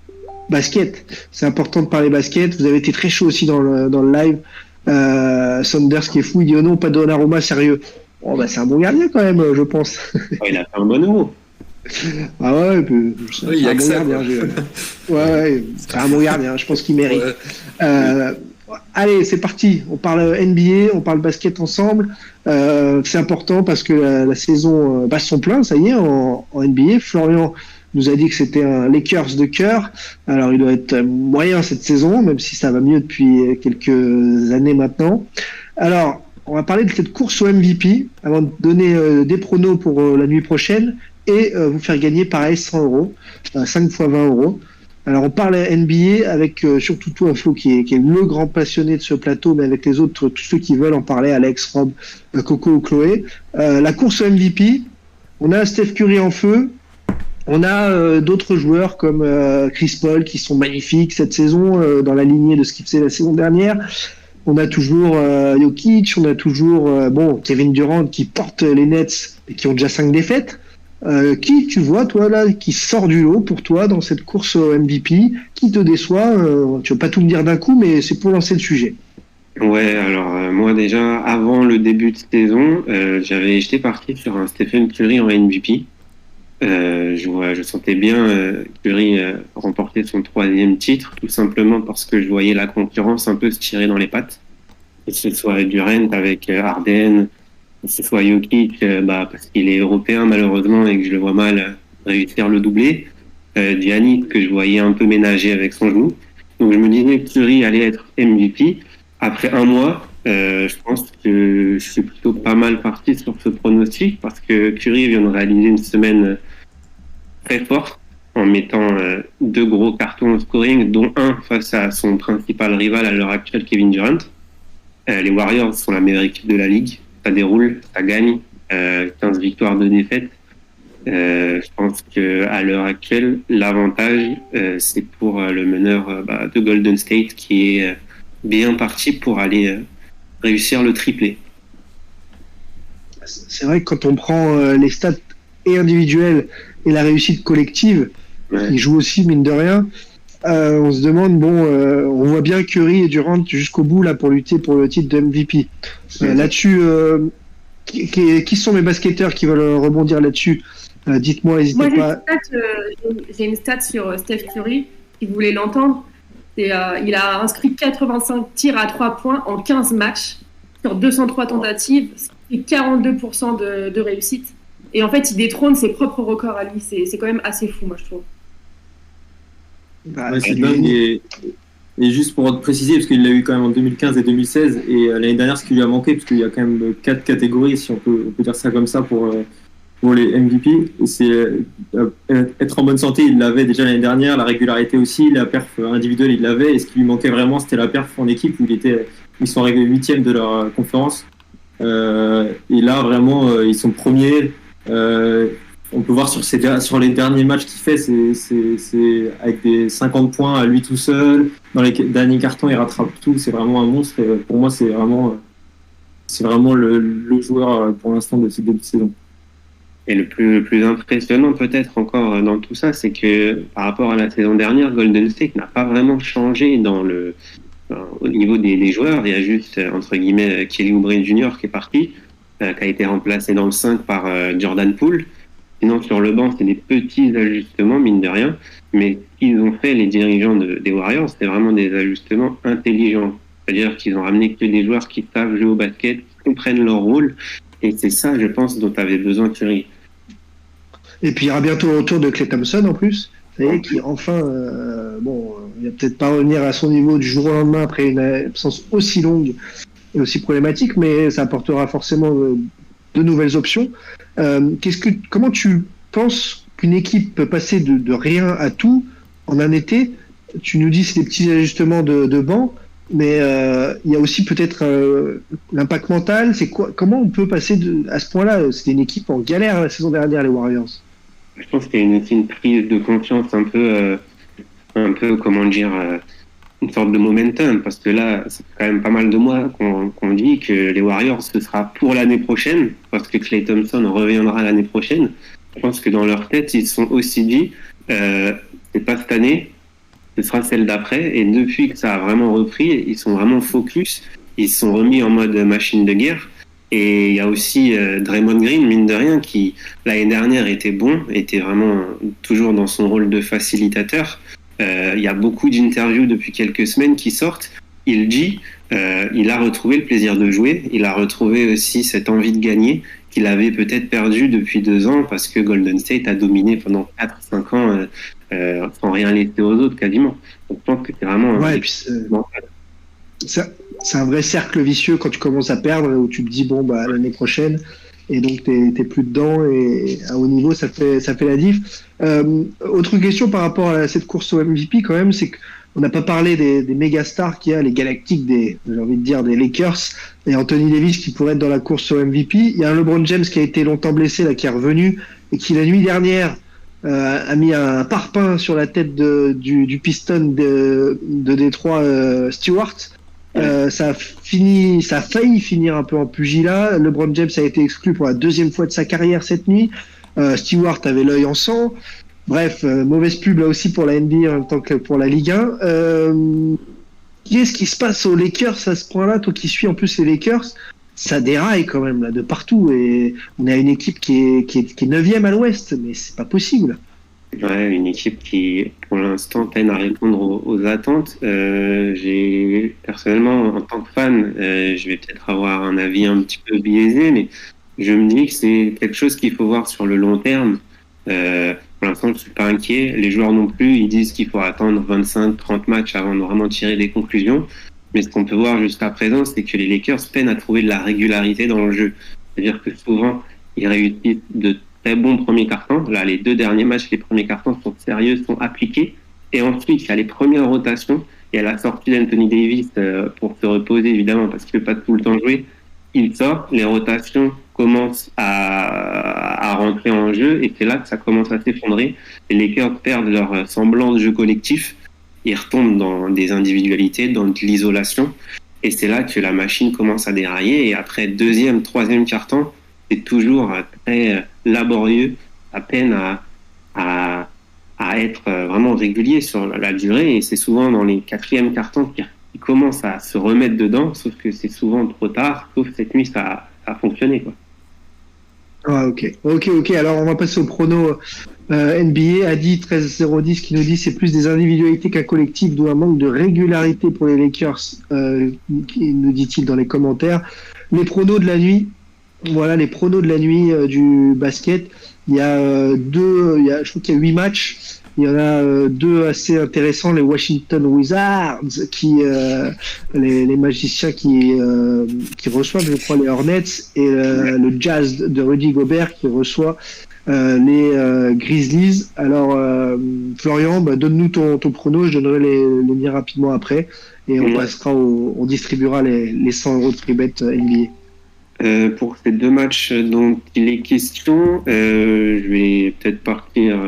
basket. C'est important de parler basket. Vous avez été très chaud aussi dans le live. Saunders qui est fou, il dit oh non, pas Donnarumma, sérieux. Oh, bah, c'est un bon gardien quand même, je pense. Il a fait un bon euro. Ah ouais, il y a que ça. Ouais, c'est un bon gardien, je pense qu'il mérite. Ouais. Allez, c'est parti. On parle NBA, on parle basket ensemble. C'est important parce que la saison bat son plein, ça y est, en NBA. Florian nous a dit que c'était un Lakers de cœur. Alors, il doit être moyen cette saison, même si ça va mieux depuis quelques années maintenant. Alors, on va parler de cette course au MVP avant de donner des pronos pour la nuit prochaine et vous faire gagner pareil 100 €, 5 fois 20 €. Alors on parle NBA avec surtout toi Flo qui est le grand passionné de ce plateau, mais avec les autres, tous ceux qui veulent en parler, Alex, Rob, Coco ou Chloé. La course au MVP, on a Steph Curry en feu, on a d'autres joueurs comme Chris Paul qui sont magnifiques cette saison dans la lignée de ce qu'il faisait la saison dernière. On a toujours Jokic, on a toujours Kevin Durant qui porte les Nets et qui ont déjà 5 défaites. Qui tu vois toi là qui sort du lot pour toi dans cette course au MVP, qui te déçoit, tu vas pas tout me dire d'un coup mais c'est pour lancer le sujet. Ouais, alors moi déjà avant le début de saison j'étais parti sur un Stephen Curry en MVP. Je sentais bien Curry remporter son 3e titre, tout simplement parce que je voyais la concurrence un peu se tirer dans les pattes, que ce soit Durant avec Harden, que ce soit Jokic parce qu'il est européen malheureusement et que je le vois mal réussir le doublé, Giannis que je voyais un peu ménager avec son genou, donc je me disais que Curry allait être MVP. Après un mois, je pense que je suis plutôt pas mal parti sur ce pronostic parce que Curry vient de réaliser une semaine très forte en mettant 2 gros cartons au scoring, dont un face à son principal rival à l'heure actuelle, Kevin Durant. Les Warriors sont la meilleure équipe de la ligue. Ça déroule, ça gagne, 15 victoires, 2 défaites. Je pense qu'à l'heure actuelle, l'avantage, c'est pour le meneur de Golden State qui est bien parti pour aller réussir le triplé. C'est vrai que quand on prend les stats et individuelles et la réussite collective, il joue aussi mine de rien. On se demande, on voit bien Curry et Durant jusqu'au bout là pour lutter pour le titre de MVP. Là-dessus, qui sont mes basketteurs qui veulent rebondir là-dessus? Dites-moi, n'hésitez pas. J'ai une stat sur Steph Curry, si vous voulez l'entendre. Il a inscrit 85 tirs à 3 points en 15 matchs sur 203 tentatives, et 42% de réussite. Et en fait, il détrône ses propres records à lui. C'est quand même assez fou, moi, je trouve. C'est dingue. Et juste pour te préciser, parce qu'il l'a eu quand même en 2015 et 2016, et l'année dernière, ce qui lui a manqué, parce qu'il y a quand même 4 catégories, si on peut dire ça comme ça, pour les MVP. Et c'est être en bonne santé, il l'avait déjà l'année dernière, la régularité aussi, la perf individuelle, il l'avait, et ce qui lui manquait vraiment, c'était la perf en équipe, où ils sont arrivés 8e de leur conférence. Et là, vraiment, ils sont premiers. On peut voir sur les derniers matchs qu'il fait, c'est avec des 50 points à lui tout seul. Dans les derniers cartons, il rattrape tout. C'est vraiment un monstre. Et pour moi, c'est vraiment le joueur pour l'instant de ce début de saison. Et le plus impressionnant peut-être encore dans tout ça, c'est que par rapport à la saison dernière, Golden State n'a pas vraiment changé au niveau des joueurs. Il y a juste, entre guillemets, Kelly Oubre Jr. qui est parti, qui a été remplacé dans le 5 par Jordan Poole. Sinon, sur le banc, c'est des petits ajustements, mine de rien. Mais ce qu'ils ont fait, les dirigeants des Warriors, c'est vraiment des ajustements intelligents. C'est-à-dire qu'ils ont ramené que des joueurs qui savent jouer au basket, qui comprennent leur rôle. Et c'est ça, je pense, dont avait besoin Curry. Et puis, il y aura bientôt le retour de Klay Thompson, en plus. Vous savez, qui enfin, il va peut-être pas revenir à son niveau du jour au lendemain après une absence aussi longue et aussi problématique, mais ça apportera forcément de nouvelles options. Comment tu penses qu'une équipe peut passer de rien à tout en un été? Tu nous dis c'est des petits ajustements de banc, mais il y a aussi peut-être l'impact mental. Comment on peut passer à ce point-là? C'était une équipe en galère la saison dernière, les Warriors. Je pense qu'il y a une prise de confiance un peu comment dire, une sorte de momentum, parce que là, ça fait quand même pas mal de mois qu'on dit que les Warriors, ce sera pour l'année prochaine, parce que Klay Thompson reviendra l'année prochaine. Je pense que dans leur tête, ils se sont aussi dit, c'est pas cette année, ce sera celle d'après, et depuis que ça a vraiment repris, ils sont vraiment focus, ils se sont remis en mode machine de guerre. Et il y a aussi Draymond Green, mine de rien, qui l'année dernière était vraiment toujours dans son rôle de facilitateur. Il y a beaucoup d'interviews depuis quelques semaines qui sortent. Il dit il a retrouvé le plaisir de jouer, il a retrouvé aussi cette envie de gagner qu'il avait peut-être perdu depuis 2 ans parce que Golden State a dominé pendant 4-5 ans sans rien laisser aux autres quasiment. Donc je pense que c'est vraiment... Ouais, et puis c'est un vrai cercle vicieux quand tu commences à perdre, où tu te dis l'année prochaine et donc t'es plus dedans, et à haut niveau ça fait la diff. Autre question par rapport à cette course au MVP quand même, c'est qu'on n'a pas parlé des méga stars qu'il y a, les galactiques j'ai envie de dire des Lakers, et Anthony Davis qui pourrait être dans la course au MVP. Il y a un LeBron James qui a été longtemps blessé là, qui est revenu, et qui la nuit dernière a mis un parpaing sur la tête du piston de Détroit, Stewart. Ça a failli finir un peu en pugilat. LeBron James a été exclu pour la deuxième fois de sa carrière cette nuit. Stewart avait l'œil en sang. Bref, mauvaise pub là aussi pour la NBA en même temps que pour la Ligue 1. Qu'est-ce qui se passe aux Lakers à ce point-là? Toi qui suis en plus les Lakers, ça déraille quand même là de partout, et on a une équipe qui est 9e à l'Ouest, mais c'est pas possible. Ouais, une équipe qui, pour l'instant, peine à répondre aux attentes. J'ai personnellement, en tant que fan, je vais peut-être avoir un avis un petit peu biaisé, mais je me dis que c'est quelque chose qu'il faut voir sur le long terme. Pour l'instant, je suis pas inquiet. Les joueurs non plus, ils disent qu'il faut attendre 25-30 matchs avant de vraiment tirer des conclusions. Mais ce qu'on peut voir jusqu'à présent, c'est que les Lakers peinent à trouver de la régularité dans le jeu. C'est-à-dire que souvent, ils réussissent de très bons premiers cartons. Là, les 2 derniers matchs, les premiers cartons sont sérieux, sont appliqués. Et ensuite, il y a les premières rotations. Il y a la sortie d'Anthony Davis pour se reposer, évidemment, parce qu'il ne peut pas tout le temps jouer. Il sort, les rotations commencent à rentrer en jeu, et c'est là que ça commence à s'effondrer. Les Lakers perdent leur semblant de jeu collectif. Ils retombent dans des individualités, dans de l'isolation. Et c'est là que la machine commence à dérailler. Et après 2e, 3e quart-temps, c'est toujours très laborieux, à peine à être vraiment régulier sur la durée. Et c'est souvent dans les 4e quart-temps qu'ils commencent à se remettre dedans, sauf que c'est souvent trop tard. Sauf cette nuit, ça a fonctionné, quoi. Ah, ok. Alors, on va passer au prono NBA. Adi 13010 qui nous dit c'est plus des individualités qu'un collectif, d'où un manque de régularité pour les Lakers, nous dit-il dans les commentaires. Les pronos de la nuit. Voilà, les pronos de la nuit du basket. Il y a je crois qu'il y a 8 matchs. Il y en a 2 assez intéressants, les Washington Wizards, les magiciens qui reçoivent, je crois, les Hornets, et le Jazz de Rudy Gobert qui reçoit les Grizzlies. Alors, Florian, donne-nous ton prono, je donnerai les miens rapidement après, et on distribuera les 100 € de freebet NBA. Pour ces 2 matchs dont il est question, je vais peut-être partir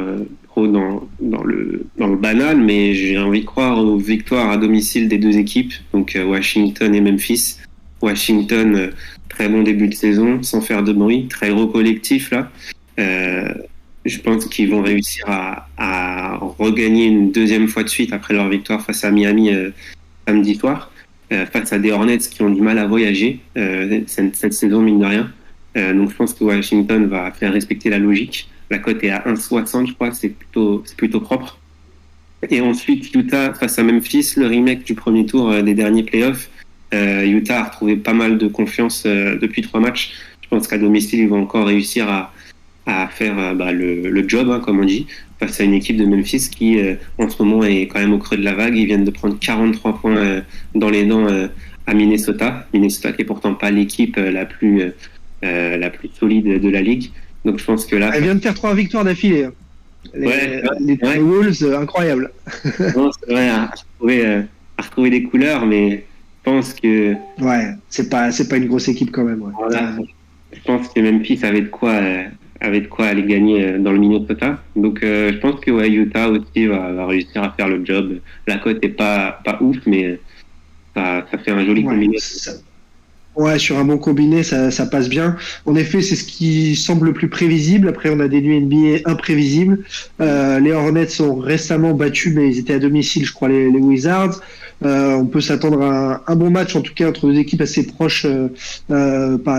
dans le banal, mais j'ai envie de croire aux victoires à domicile des 2 équipes, donc Washington et Memphis. Washington, très bon début de saison, sans faire de bruit, très gros collectif là. Je pense qu'ils vont réussir à regagner une 2e fois de suite après leur victoire face à Miami samedi soir, face à des Hornets qui ont du mal à voyager cette saison, mine de rien. Donc je pense que Washington va faire respecter la logique. La cote est à 1,60, je crois, c'est plutôt propre. Et ensuite, Utah face à Memphis, le remake du premier tour des derniers playoffs. Utah a retrouvé pas mal de confiance depuis 3 matchs. Je pense qu'à domicile, ils vont encore réussir à faire le job, comme on dit, face à une équipe de Memphis qui, en ce moment, est quand même au creux de la vague. Ils viennent de prendre 43 points dans les dents à Minnesota. Minnesota qui est pourtant pas l'équipe la plus solide de la ligue. Donc je pense que là... Elle vient de faire 3 victoires d'affilée. Les Wolves, incroyable. Non, c'est vrai, à retrouver des couleurs, mais je pense que... Ouais, c'est pas une grosse équipe quand même. Ouais. Voilà, je pense que Memphis avait de quoi aller gagner dans le Minnesota. Donc je pense que Utah aussi va réussir à faire le job. La cote est pas ouf, mais ça fait un joli combiné. Ouais, sur un bon combiné, ça passe bien. En effet, c'est ce qui semble le plus prévisible. Après, on a des nuits NBA imprévisibles. Les Hornets ont récemment battu, mais ils étaient à domicile, je crois, les Wizards. On peut s'attendre à un bon match, en tout cas, entre 2 équipes assez proches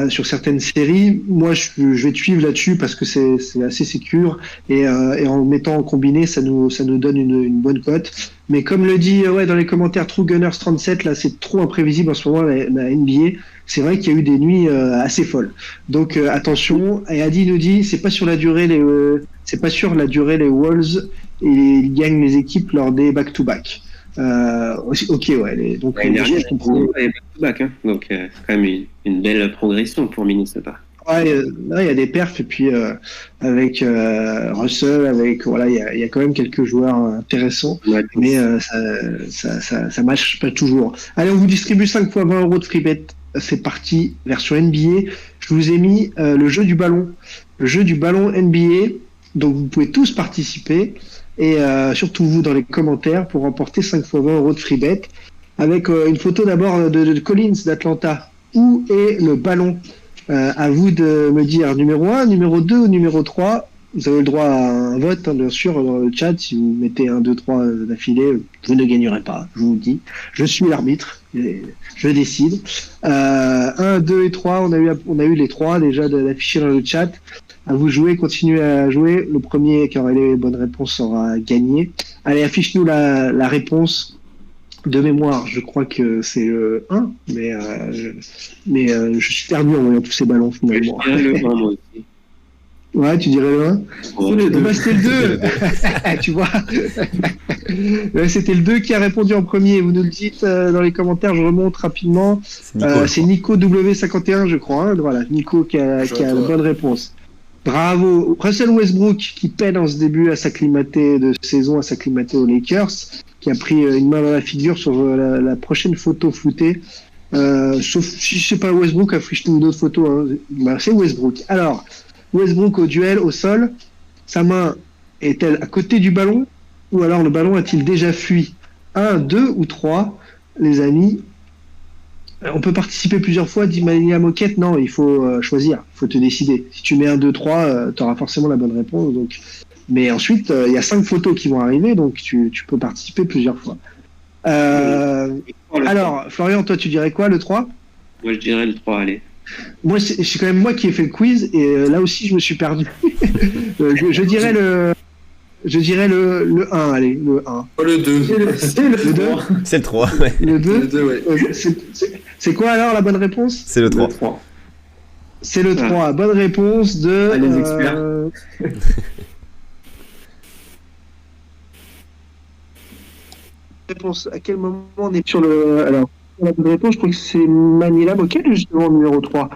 sur certaines séries. Moi, je vais te suivre là-dessus parce que c'est assez sécure. Et en mettant en combiné, ça nous donne une bonne cote. Mais comme le dit dans les commentaires True Gunners 37, là, c'est trop imprévisible en ce moment, la NBA. C'est vrai qu'il y a eu des nuits assez folles. Donc attention. Et Adi nous dit, c'est pas sur la durée les Wolves, et ils gagnent les équipes lors des back-to-back. Ok, ouais. Donc dernière, je comprends. Back-to-back, hein. Donc c'est quand même une belle progression pour Minnesota. il y a des perfs et puis avec Russell, avec voilà, il y a quand même quelques joueurs intéressants, mais ça marche pas toujours. Allez, on vous distribue 5 fois 20 € de free bet. C'est parti, version NBA. Je vous ai mis le jeu du ballon NBA. Donc vous pouvez tous participer et surtout vous dans les commentaires pour remporter 5 fois 20 € de free bet avec une photo d'abord de Collins d'Atlanta. Où est le ballon? À vous de me dire numéro 1, numéro 2 ou numéro 3. Vous avez le droit à un vote, hein, bien sûr, dans le chat. Si vous mettez 1, 2, 3 d'affilée, vous ne gagnerez pas, je vous le dis. Je suis l'arbitre, je décide. 1, 2 et 3, on a eu les 3 déjà d'afficher dans le chat. À vous de jouer, continuez à jouer. Le premier qui aura les bonnes réponses aura gagné. Allez, affiche-nous la réponse. De mémoire, je crois que c'est le 1, mais je suis perdu en voyant tous ces ballons finalement. Je dirais le 1, moi aussi. Ouais, tu dirais le 1 bah, c'était le 2 Tu vois c'était le 2 qui a répondu en premier. Vous nous le dites dans les commentaires, je remonte rapidement. C'est Nico W51, je crois. Hein. Voilà, Nico qui a la bonne réponse. Bravo. Russell Westbrook qui peine en ce début à s'acclimater de saison, à s'acclimater aux Lakers, qui a pris une main dans la figure sur la prochaine photo floutée. Sauf si c'est pas Westbrook, affiche-nous une autre photo. Hein. Bah, c'est Westbrook. Alors, Westbrook au duel, au sol, sa main est-elle à côté du ballon ou alors le ballon a-t-il déjà fui? 1, 2 ou 3, les amis. On peut participer plusieurs fois, dit Mania Moquette. Non, il faut choisir, il faut te décider. Si tu mets 1, 2, 3, tu auras forcément la bonne réponse. Donc. Mais ensuite, il y a 5 photos qui vont arriver, donc tu peux participer plusieurs fois. Alors, Florian, toi, tu dirais quoi, le 3? Moi, je dirais le 3, allez. Moi, c'est quand même moi qui ai fait le quiz, et là aussi, je me suis perdu. je dirais le 1, allez, le 1. Oh, le 2. Le 2 C'est le 3, ouais. Le 2, Le 2, ouais. C'est quoi alors la bonne réponse? C'est le 3. Le 3. C'est le 3. Bonne réponse de... Les experts. Réponse. À quel moment on est sur le... Alors, la bonne réponse, je crois que c'est Manila Moquette, justement, numéro 3.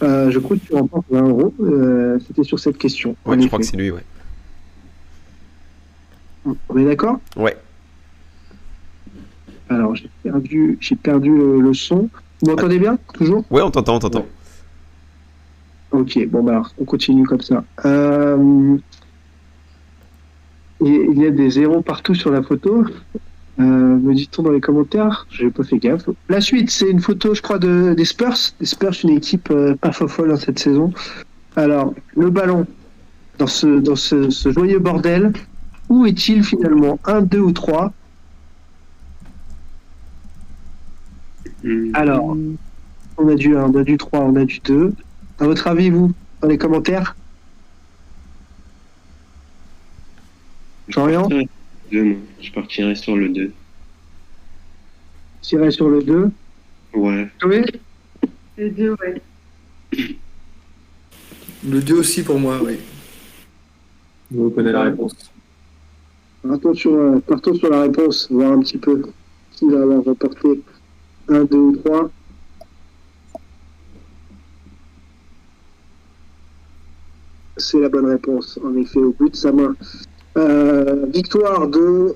Je crois que tu remportes 20 €. C'était sur cette question. Ouais, je crois que c'est lui, ouais. On est d'accord? Ouais. Alors, j'ai perdu le son. Vous m'entendez bien, toujours? Ouais, on t'entend. Ouais. Ok, bon, bah alors, on continue comme ça. Il y a des zéros partout sur la photo. Me dit-on dans les commentaires, j'ai pas fait gaffe. La suite, c'est une photo, je crois, des Spurs. Les Spurs, une équipe pas folle cette saison. Alors, le ballon, dans ce joyeux bordel, où est-il finalement? 1, 2 ou 3? Alors, on a du 1, on a du 3, on a du 2. À votre avis, vous, dans les commentaires? Florian? Je partirais sur le 2. Tirer sur le 2. Ouais. Oui. Le 2, ouais. Le 2 aussi pour moi, oui. Vous connaissez la réponse. Partons sur la réponse, voir un petit peu qui va avoir reporté 1, 2 ou 3. C'est la bonne réponse, en effet, au bout de sa main. Victoire de...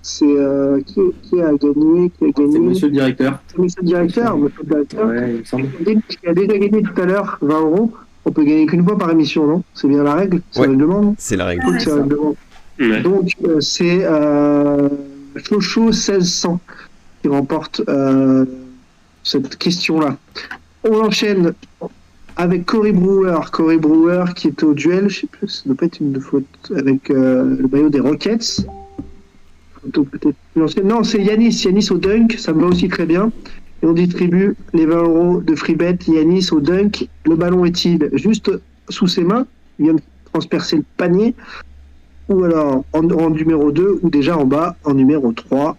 c'est qui a gagné? C'est monsieur le directeur. C'est monsieur le directeur. Ouais, il me semble. Qui a déjà gagné tout à l'heure 20 €. On peut gagner qu'une fois par émission, non? C'est bien la règle? C'est la demande? C'est la règle. C'est la demande. Ouais. Donc, c'est Flocho 1600 qui remporte cette question-là. On enchaîne avec Corey Brewer. Corey Brewer qui est au duel, je sais plus, ça doit pas être une faute, avec le maillot des Rockets. Photo peut-être plus ancienne. Non, c'est Yanis au dunk, ça me va aussi très bien. Et on distribue les 20 € de free bet. Yanis au dunk. Le ballon est-il juste sous ses mains? Il vient de transpercer le panier. Ou alors en numéro 2, ou déjà en bas, en numéro 3.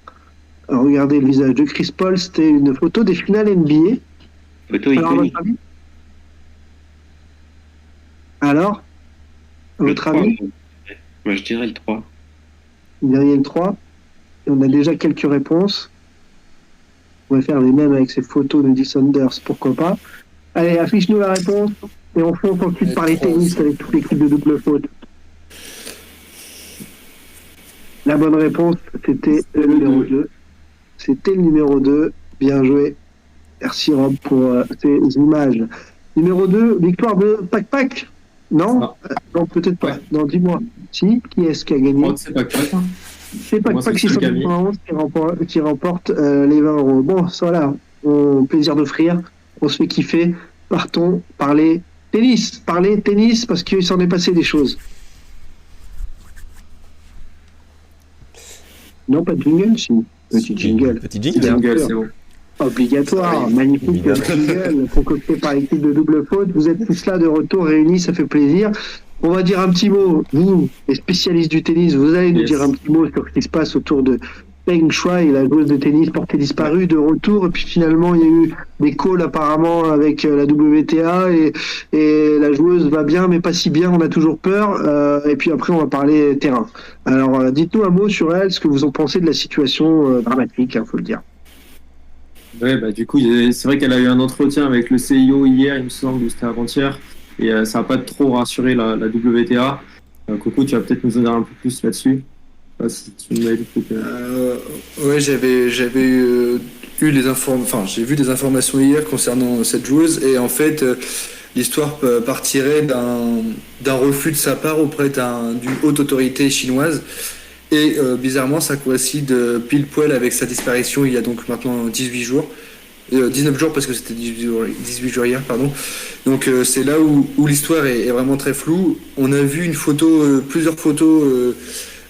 Alors, regardez le visage de Chris Paul. C'était une photo des finales NBA. Photo Alors, iconique. Alors, à votre avis? Moi, je dirais le 3. Derrière le 3. Et on a déjà quelques réponses. On va faire les mêmes avec ces photos de Dee Sanders, pourquoi pas. Allez, affiche-nous la réponse et on fonce ensuite par les tennis avec toute l'équipe de double faute. La bonne réponse, c'était le numéro 2. C'était le numéro 2. Bien joué. Merci Rob pour ces images. Numéro 2, victoire de Pac-Pac. Non, non, peut-être pas. Ouais. Non, dis-moi. Si, qui est-ce qui a gagné? C'est Pac-Pac. C'est Pac-Pac 691 qui remporte les 20 euros. Bon, voilà, plaisir d'offrir. On se fait kiffer. Partons parler tennis. Parler tennis parce qu'il s'en est passé des choses. Non, pas de jingle, si. Petit jingle. Petit jingle, c'est bon. Obligatoire, magnifique jingle concocté par l'équipe de double faute. Vous êtes tous là de retour réunis, ça fait plaisir. On va dire un petit mot, vous, les spécialistes du tennis, vous allez nous dire un petit mot sur ce qui se passe autour de Peng Shuai, la joueuse de tennis portée disparue, de retour. Et puis finalement, il y a eu des calls apparemment avec la WTA et la joueuse va bien, mais pas si bien, on a toujours peur. Et puis après, on va parler terrain. Alors, dites-nous un mot sur elle, ce que vous en pensez de la situation dramatique, faut le dire. Ouais, bah, du coup, c'est vrai qu'elle a eu un entretien avec le CIO hier, il me semble, ou c'était avant-hier, et ça n'a pas trop rassuré la WTA. Coco, tu vas peut-être nous en dire un peu plus là-dessus. Si tu nous as dit ouais, j'avais eu les j'ai vu des informations hier concernant cette joueuse, et en fait, l'histoire partirait d'un refus de sa part auprès d'une haute autorité chinoise. Et bizarrement, ça coïncide pile poil avec sa disparition il y a donc maintenant 18 jours. 19 jours parce que c'était 18 jours hier, pardon. Donc c'est là où l'histoire est vraiment très floue. On a vu plusieurs photos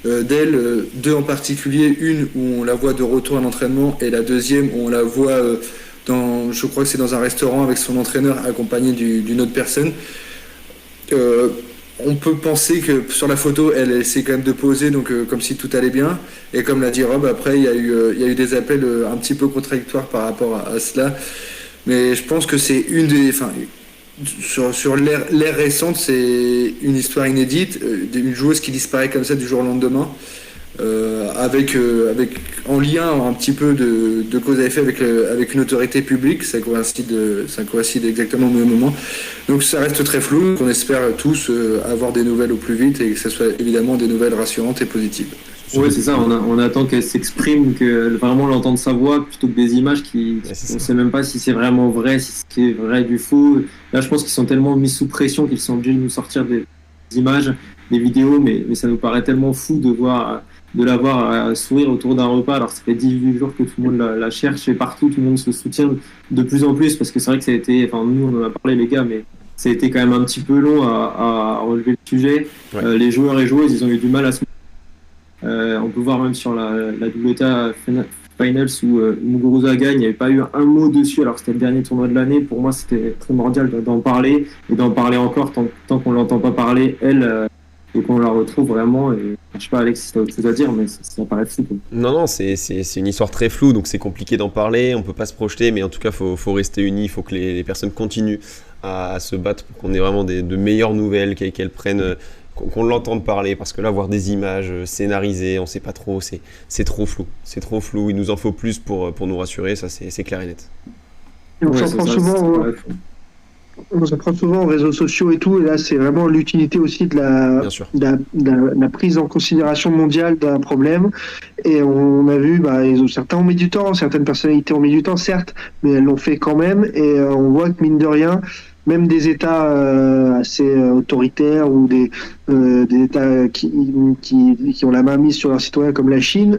d'elle, deux en particulier, une où on la voit de retour à l'entraînement et la deuxième où on la voit je crois que c'est dans un restaurant avec son entraîneur accompagné d'une autre personne. On peut penser que sur la photo, elle essaie quand même de poser, donc comme si tout allait bien. Et comme l'a dit Rob, après, il y a eu des appels un petit peu contradictoires par rapport à cela. Mais je pense que c'est sur l'ère récente, c'est une histoire inédite, d'une joueuse qui disparaît comme ça du jour au lendemain, avec en lien un petit peu de cause à effet avec une autorité publique. Ça coïncide exactement au même moment. Donc ça reste très flou. On espère tous avoir des nouvelles au plus vite et que ce soit évidemment des nouvelles rassurantes et positives. Oui, c'est ça. On attend qu'elle s'exprime, que vraiment l'entendre sa voix plutôt que des images on ne sait même pas si c'est vraiment vrai, si c'est vrai du faux. Là, je pense qu'ils sont tellement mis sous pression qu'ils sont obligés de nous sortir des images, des vidéos, mais ça nous paraît tellement fou de la voir sourire autour d'un repas. Alors ça fait 18 jours que tout le monde la cherche et partout, tout le monde se soutient de plus en plus parce que c'est vrai que ça a été, nous on en a parlé les gars, mais ça a été quand même un petit peu long à relever le sujet. Ouais. Les joueurs et joueuses, ils ont eu du mal à se on peut voir même sur la WTA Finals où Muguruza gagne, il n'y avait pas eu un mot dessus alors que c'était le dernier tournoi de l'année. Pour moi c'était primordial d'en parler et d'en parler encore tant qu'on ne l'entend pas parler, elle, et qu'on la retrouve vraiment. Et je sais pas Alex si tu as autre chose à dire, mais ça paraît fou. Non, c'est une histoire très floue, donc c'est compliqué d'en parler, on peut pas se projeter, mais en tout cas faut rester unis, il faut que les personnes continuent à se battre pour qu'on ait vraiment de meilleures nouvelles, qu'elles prennent, qu'on l'entende parler, parce que là voir des images scénarisées, on sait pas trop, c'est trop flou, il nous en faut plus pour nous rassurer, ça c'est clair et net. Et on s'en prend souvent aux réseaux sociaux et tout, et là c'est vraiment l'utilité aussi de la prise en considération mondiale d'un problème. Et on a vu, certains ont mis du temps, certaines personnalités ont mis du temps, certes, mais elles l'ont fait quand même, et on voit que mine de rien, même des États assez autoritaires ou des États qui ont la main mise sur leurs citoyens comme la Chine,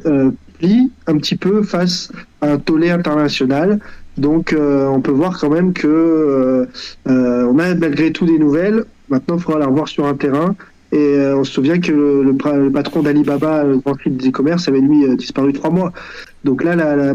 plient un petit peu face à un tollé international. Donc on peut voir quand même que on a malgré tout des nouvelles. Maintenant, il faudra la revoir sur un terrain. Et on se souvient que le patron d'Alibaba, le grand site des e-commerce, avait lui disparu 3 mois. Donc là, la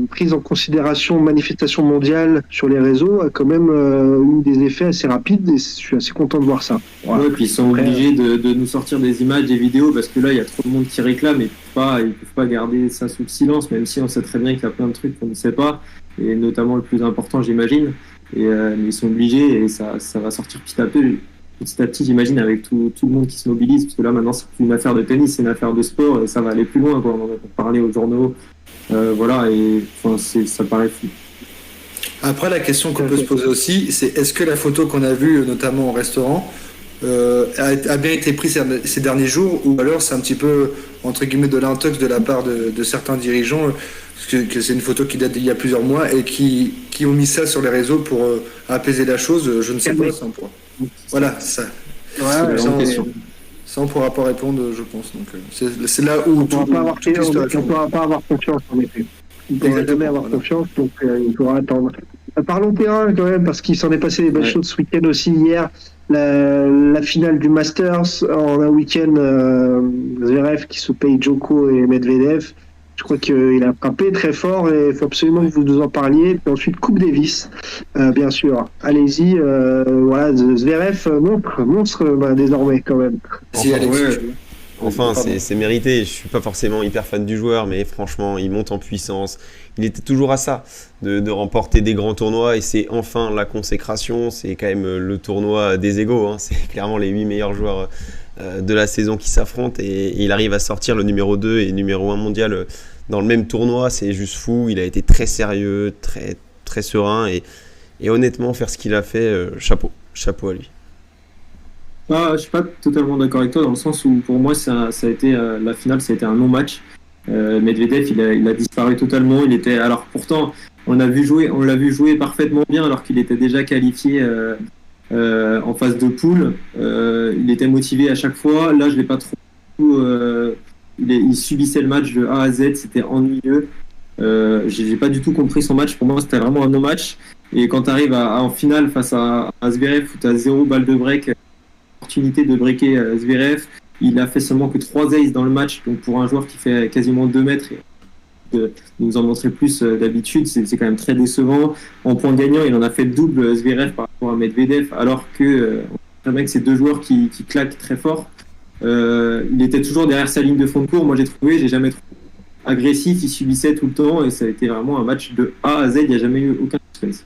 prise en considération manifestation mondiale sur les réseaux a quand même eu des effets assez rapides et je suis assez content de voir ça. Voilà. Ouais, puis ils sont obligés de nous sortir des images, des vidéos parce que là, il y a trop de monde qui réclame et ils peuvent pas garder ça sous le silence, même si on sait très bien qu'il y a plein de trucs qu'on ne sait pas, et notamment le plus important, j'imagine. Mais ils sont obligés et ça va sortir petit à petit, j'imagine, avec tout le monde qui se mobilise, parce que là, maintenant, c'est plus une affaire de tennis, c'est une affaire de sport, et ça va aller plus loin, quoi. On en a parlé aux journaux, voilà, et ça paraît fou. Après, la question qu'on peut se poser aussi, c'est est-ce que la photo qu'on a vue, notamment au restaurant, a bien été prise ces derniers jours, ou alors c'est un petit peu, entre guillemets, de l'intox de la part de certains dirigeants, parce que c'est une photo qui date d'il y a plusieurs mois, et qui ont mis ça sur les réseaux pour apaiser la chose, je ne sais pas. Voilà, ça. Ouais, ça, on ne pourra pas répondre, je pense. Donc, c'est là où on ne pourra pas avoir confiance, en effet. On ne pourra jamais avoir confiance, donc il faudra attendre. Parlons terrain quand même, parce qu'il s'en est passé des belles choses ce week-end aussi. Hier, la finale du Masters en un week-end, Zverev qui se paye Djoko et Medvedev. Je crois qu'il a frappé très fort et il faut absolument que vous nous en parliez. Puis ensuite, Coupe Davis, bien sûr. Allez-y, voilà, Zverev, monstre désormais quand même. Enfin, c'est mérité. Je suis pas forcément hyper fan du joueur, mais franchement, il monte en puissance. Il était toujours à ça, de remporter des grands tournois, et c'est enfin la consécration. C'est quand même le tournoi des égaux. Hein. C'est clairement les 8 meilleurs joueurs de la saison qui s'affrontent, et il arrive à sortir le numéro 2 et numéro 1 mondial dans le même tournoi. C'est juste fou. Il a été très sérieux, très, très serein, et honnêtement, faire ce qu'il a fait, chapeau à lui. Je suis pas totalement d'accord avec toi, dans le sens où pour moi ça a été la finale, ça a été un non-match. Medvedev il a disparu totalement. Alors pourtant on l'a vu jouer parfaitement bien, alors qu'il était déjà qualifié en phase de poule. Il était motivé à chaque fois. Là je l'ai pas trop. Il subissait le match de A à Z, c'était ennuyeux. J'ai pas du tout compris son match. Pour moi c'était vraiment un non-match. Et quand tu arrives en finale face à Zverev, où tu as 0 balle de break, opportunité de breaker Zverev, il a fait seulement que 3 aces dans le match, donc pour un joueur qui fait quasiment 2 mètres, de nous en montrer plus d'habitude, c'est quand même très décevant. En point gagnant, il en a fait le double, Zverev, par rapport à Medvedev, alors que on sait que c'est deux joueurs qui claquent très fort. Il était toujours derrière sa ligne de fond de cours. Moi j'ai jamais trouvé agressif, il subissait tout le temps, et ça a été vraiment un match de A à Z, il n'y a jamais eu aucun suspense.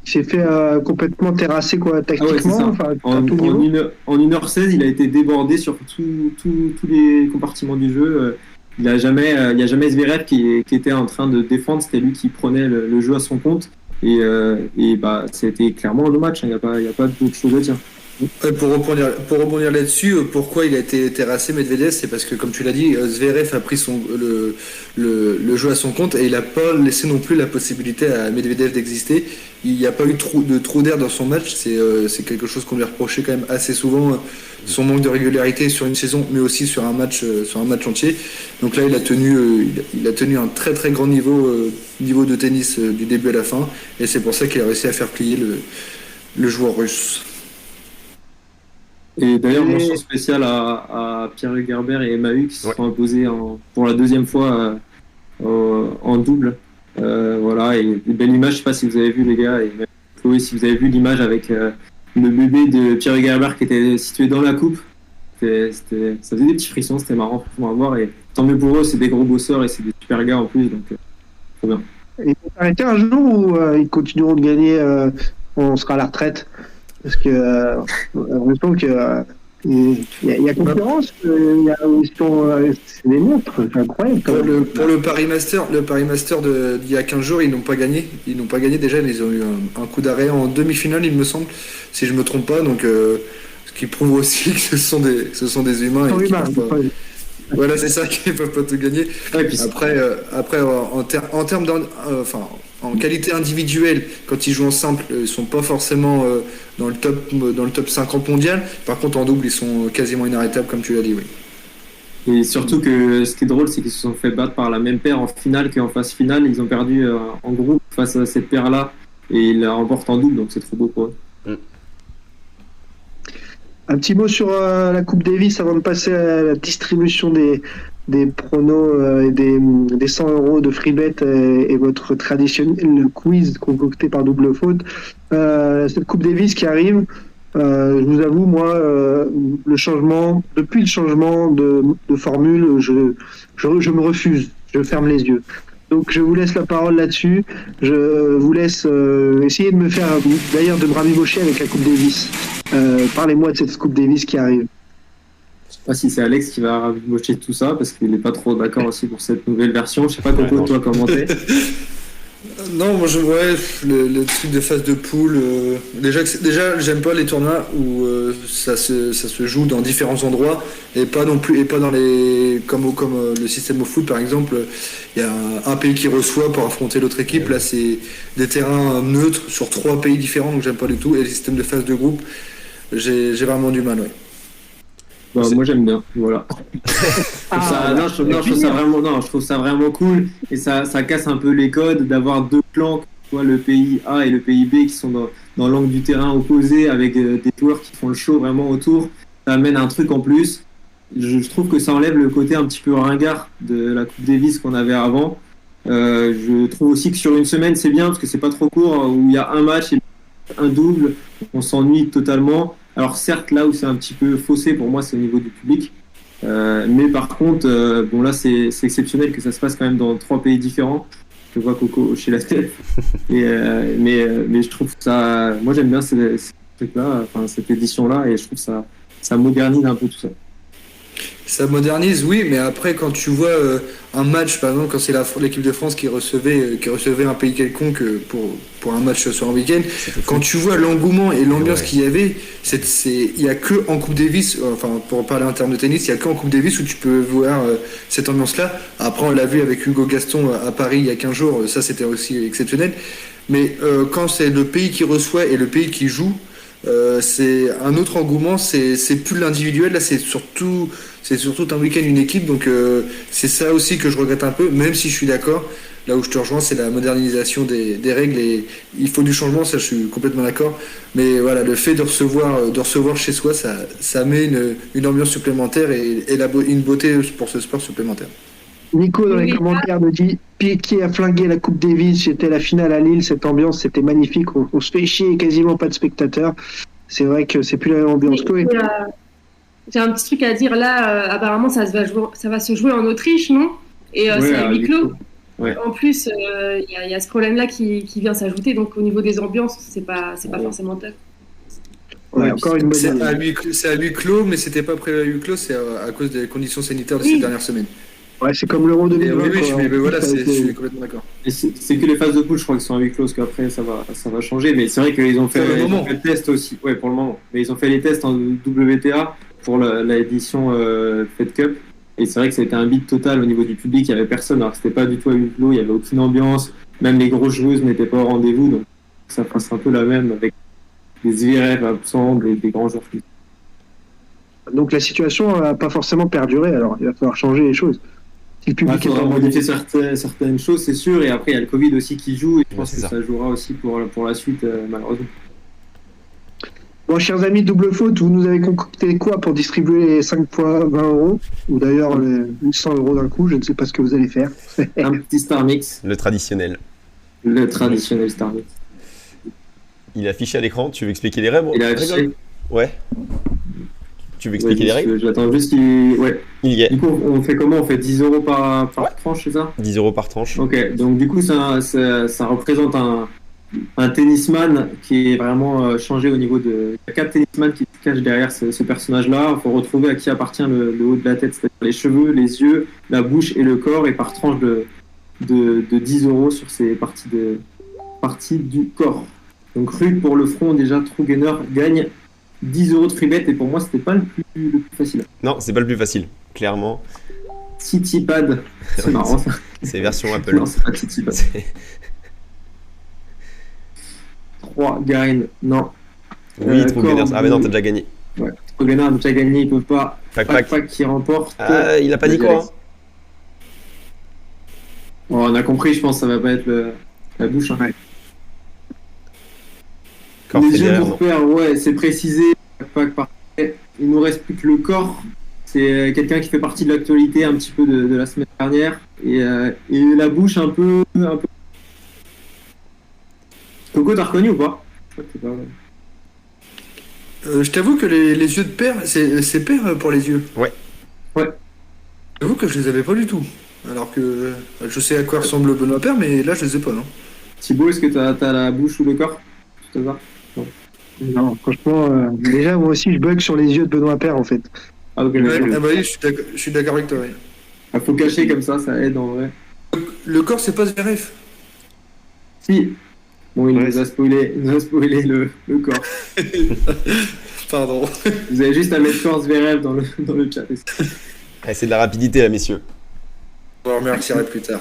Il s'est fait complètement terrasser tactiquement. En 1h16, il a été débordé sur tous les compartiments du jeu. Il n'y a jamais Zverev qui était en train de défendre, c'était lui qui prenait le jeu à son compte. Et c'était clairement le match, il n'y a pas d'autre chose à dire. Pour rebondir là-dessus, pourquoi il a été terrassé Medvedev, c'est parce que, comme tu l'as dit, Zverev a pris le jeu à son compte, et il n'a pas laissé non plus la possibilité à Medvedev d'exister. Il n'y a pas eu de trou d'air dans son match. C'est quelque chose qu'on lui a reproché quand même assez souvent, son manque de régularité sur une saison, mais aussi sur un match entier. Donc là, il a tenu un très très grand niveau de tennis du début à la fin, et c'est pour ça qu'il a réussi à faire plier le joueur russe. Et d'ailleurs, mention spéciale à Pierre Gerber et Emma Hu qui se sont imposés pour la deuxième fois en double. Voilà, et une belle image, je ne sais pas si vous avez vu les gars, et même Chloé, si vous avez vu l'image avec le bébé de Pierre Gerber qui était situé dans la coupe. Ça faisait des petits frissons, c'était marrant à voir, et tant mieux pour eux, c'est des gros bosseurs et c'est des super gars en plus, donc trop bien. Et ils vont s'arrêter un jour où ils continueront de gagner, on sera à la retraite? Parce que je pense qu'il y a concurrence, c'est des montres, c'est incroyable. Pour le Paris Master, d'il y a 15 jours, ils n'ont pas gagné. Ils n'ont pas gagné déjà, ils ont eu un coup d'arrêt en demi-finale, il me semble, si je me trompe pas. Donc, ce qui prouve aussi que ce sont des humains. Voilà, c'est ça, qu'ils ne peuvent pas tout gagner. Ouais, après, en termes en qualité individuelle, quand ils jouent en simple, ils sont pas forcément dans le top 50 mondial. Par contre, en double, ils sont quasiment inarrêtables, comme tu l'as dit, oui. Et surtout que ce qui est drôle, c'est qu'ils se sont fait battre par la même paire en finale qu'en phase finale. Ils ont perdu en groupe face à cette paire-là, et ils la remportent en double, donc c'est trop beau pour eux. Un petit mot sur la Coupe Davis avant de passer à la distribution des pronos et des 100 € de free bet et votre traditionnel quiz concocté par Double Faute. Cette Coupe Davis qui arrive, je vous avoue, moi, depuis le changement de formule, je me refuse, je ferme les yeux. Donc je vous laisse la parole là-dessus. Je vous laisse essayer de de me rabibocher avec la Coupe Davis. Parlez-moi de cette Coupe Davis qui arrive. Je sais pas si c'est Alex qui va rabibocher tout ça, parce qu'il n'est pas trop d'accord aussi pour cette nouvelle version. Je sais pas comment toi commenter. Non, moi le truc de phase de poule. Déjà, j'aime pas les tournois où ça se joue dans différents endroits et pas non plus et pas dans les comme le système au foot par exemple. Il y a un pays qui reçoit pour affronter l'autre équipe. Là, c'est des terrains neutres sur 3 pays différents, donc j'aime pas du tout. Et le système de phase de groupe, j'ai vraiment du mal. Ouais. Bah, moi j'aime bien, voilà. Je trouve ça vraiment cool et ça casse un peu les codes d'avoir 2 clans, soit le pays A et le pays B qui sont dans l'angle du terrain opposé avec des joueurs qui font le show vraiment autour. Ça amène un truc en plus. Je trouve que ça enlève le côté un petit peu ringard de la Coupe Davis qu'on avait avant. Je trouve aussi que sur une semaine c'est bien parce que c'est pas trop court, où il y a un match et un double, on s'ennuie totalement. Alors certes, là où c'est un petit peu faussé pour moi, c'est au niveau du public. Mais par contre, bon là c'est exceptionnel que ça se passe quand même dans 3 pays différents. Je vois Coco hocher la tête. Mais je trouve ça... Moi j'aime bien ces trucs-là, enfin, cette édition-là, et je trouve ça modernise un peu tout ça. Ça modernise, oui, mais après quand tu vois un match, par exemple quand c'est l'équipe de France qui recevait un pays quelconque pour un match sur un week-end, quand tu vois l'engouement et l'ambiance qu'il y avait, il y a que en Coupe Davis, enfin pour parler en termes de tennis, il y a que en Coupe Davis où tu peux voir cette ambiance-là. Après on l'a vu avec Hugo Gaston à Paris il y a 15 jours, ça c'était aussi exceptionnel. Mais quand c'est le pays qui reçoit et le pays qui joue, c'est un autre engouement, c'est plus l'individuel, là c'est surtout un week-end une équipe, donc c'est ça aussi que je regrette un peu, même si je suis d'accord, là où je te rejoins c'est la modernisation des règles et il faut du changement, ça je suis complètement d'accord, mais voilà, le fait de recevoir chez soi, ça met une ambiance supplémentaire et une beauté pour ce sport supplémentaire. Nico dans les commentaires nous dit Piqué a flingué la Coupe Davis, c'était la finale à Lille, cette ambiance c'était magnifique, on se fait chier, quasiment pas de spectateurs. C'est vrai que c'est plus la même ambiance. J'ai un petit truc à dire là, apparemment ça va se jouer en Autriche, non? Et c'est à huis clos. Ouais. En plus, il y a ce problème-là qui vient s'ajouter, donc au niveau des ambiances, c'est pas forcément top. Ouais, encore une bonne c'est à huis clos, mais c'était pas prévu à huis clos, c'est à cause des conditions sanitaires de ces dernières semaines. Ouais, c'est comme l'Euro 2020. Mais voilà, je suis complètement d'accord. Et c'est que les phases de poule, je crois, qui sont à huis clos, parce qu'après, ça va changer. Mais c'est vrai qu'ils ont fait le test aussi. Ouais, pour le moment. Mais ils ont fait les tests en WTA pour l'édition Fed Cup. Et c'est vrai que ça a été un beat total au niveau du public. Il n'y avait personne. Alors que c'était pas du tout à huis clos. Il n'y avait aucune ambiance. Même les grosses joueuses n'étaient pas au rendez-vous. Donc ça passe un peu la même avec des Zverev absents, des grands joueurs. Donc la situation n'a pas forcément perduré. Alors il va falloir changer les choses. Il faudra modifier certaines choses, c'est sûr, et après il y a le Covid aussi qui joue, et je pense que ça jouera aussi pour la suite, malheureusement. Bon, chers amis, double faute, vous nous avez concocté quoi pour distribuer les 5 fois 20 €, ou d'ailleurs les 100 € d'un coup, je ne sais pas ce que vous allez faire. Un petit Star Mix. Le traditionnel. Le traditionnel Star Mix. Il est affiché à l'écran, tu veux expliquer les règles? Il est affiché. Ouais. Tu veux expliquer les règles? J'attends juste qu'il... Ouais. Il y est. Du coup, on fait comment? On fait 10 € par tranche, c'est ça? 10 € par tranche. Ok, donc du coup, ça représente un tennisman qui est vraiment changé au niveau de... Il y a 4 tennisman qui se cachent derrière ce personnage-là. Il faut retrouver à qui appartient le haut de la tête, c'est-à-dire les cheveux, les yeux, la bouche et le corps, et par tranche de 10 € sur ces parties du corps. Donc Rude pour le front, déjà, Trugener gagne 10 € de free bet, et pour moi c'était pas le plus facile. Non, c'est pas le plus facile, clairement. CityPad, c'est marrant ça. C'est version Apple. Non, c'est pas CityPad. 3 Garin, non. Oui, Trugener. Ah mais non, t'as déjà gagné. Ouais, Trugener a déjà gagné, il peut pas. Pac qui remporte. Ah, il a pas dit quoi, hein. Bon, on a compris, je pense que ça va pas être la bouche. Hein. Les yeux pour perdre, ouais, c'est précisé. Parfait. Il nous reste plus que le corps. C'est quelqu'un qui fait partie de l'actualité un petit peu de la semaine dernière. Et la bouche un peu. Coco, t'as reconnu ou pas? Je t'avoue que les yeux de père, c'est père pour les yeux. Ouais. J'avoue que je les avais pas du tout. Alors que je sais à quoi ressemble Benoît Paire, mais là je les ai pas. Non. Thibaut, est-ce que t'as la bouche ou le corps? Non, franchement, déjà moi aussi je bug sur les yeux de Benoît Paire en fait. Ah, okay, oui, je suis d'accord avec toi. Oui. Faut cacher comme ça aide en vrai. Le corps, c'est pas Zverev. Si. Bon, il nous a spoilé le corps. Pardon. Vous avez juste à mettre Corse Zverev dans le chat. C'est de la rapidité, là, messieurs. On vous remercierai plus tard.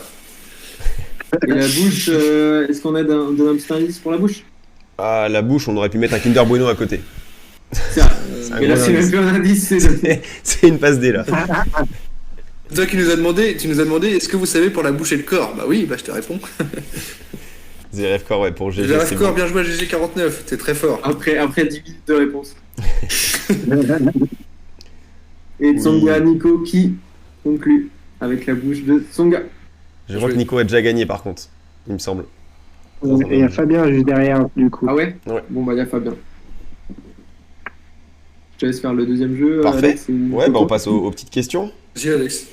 Et la bouche, est-ce qu'on donne un petit indice pour la bouche? Ah, la bouche, on aurait pu mettre un Kinder Bueno à côté. Mais là, c'est même plus un indice. C'est une passe D, là. Toi qui nous as demandé, est-ce que vous savez pour la bouche et le corps? Bah oui, je te réponds. Zverev corps, ouais, pour GG. Zverev corps, bien joué à GG49, c'est très fort. Après 10 minutes de réponse. Et Tsonga Nico qui conclut avec la bouche de Tsonga. Je crois que Nico a déjà gagné, par contre, il me semble. Et il y a Fabien juste derrière, du coup. Ah ouais? Bon, il y a Fabien. Je te laisse faire le deuxième jeu. Parfait. Alex, Ouais, on passe aux petites questions. Vas-y, Alex.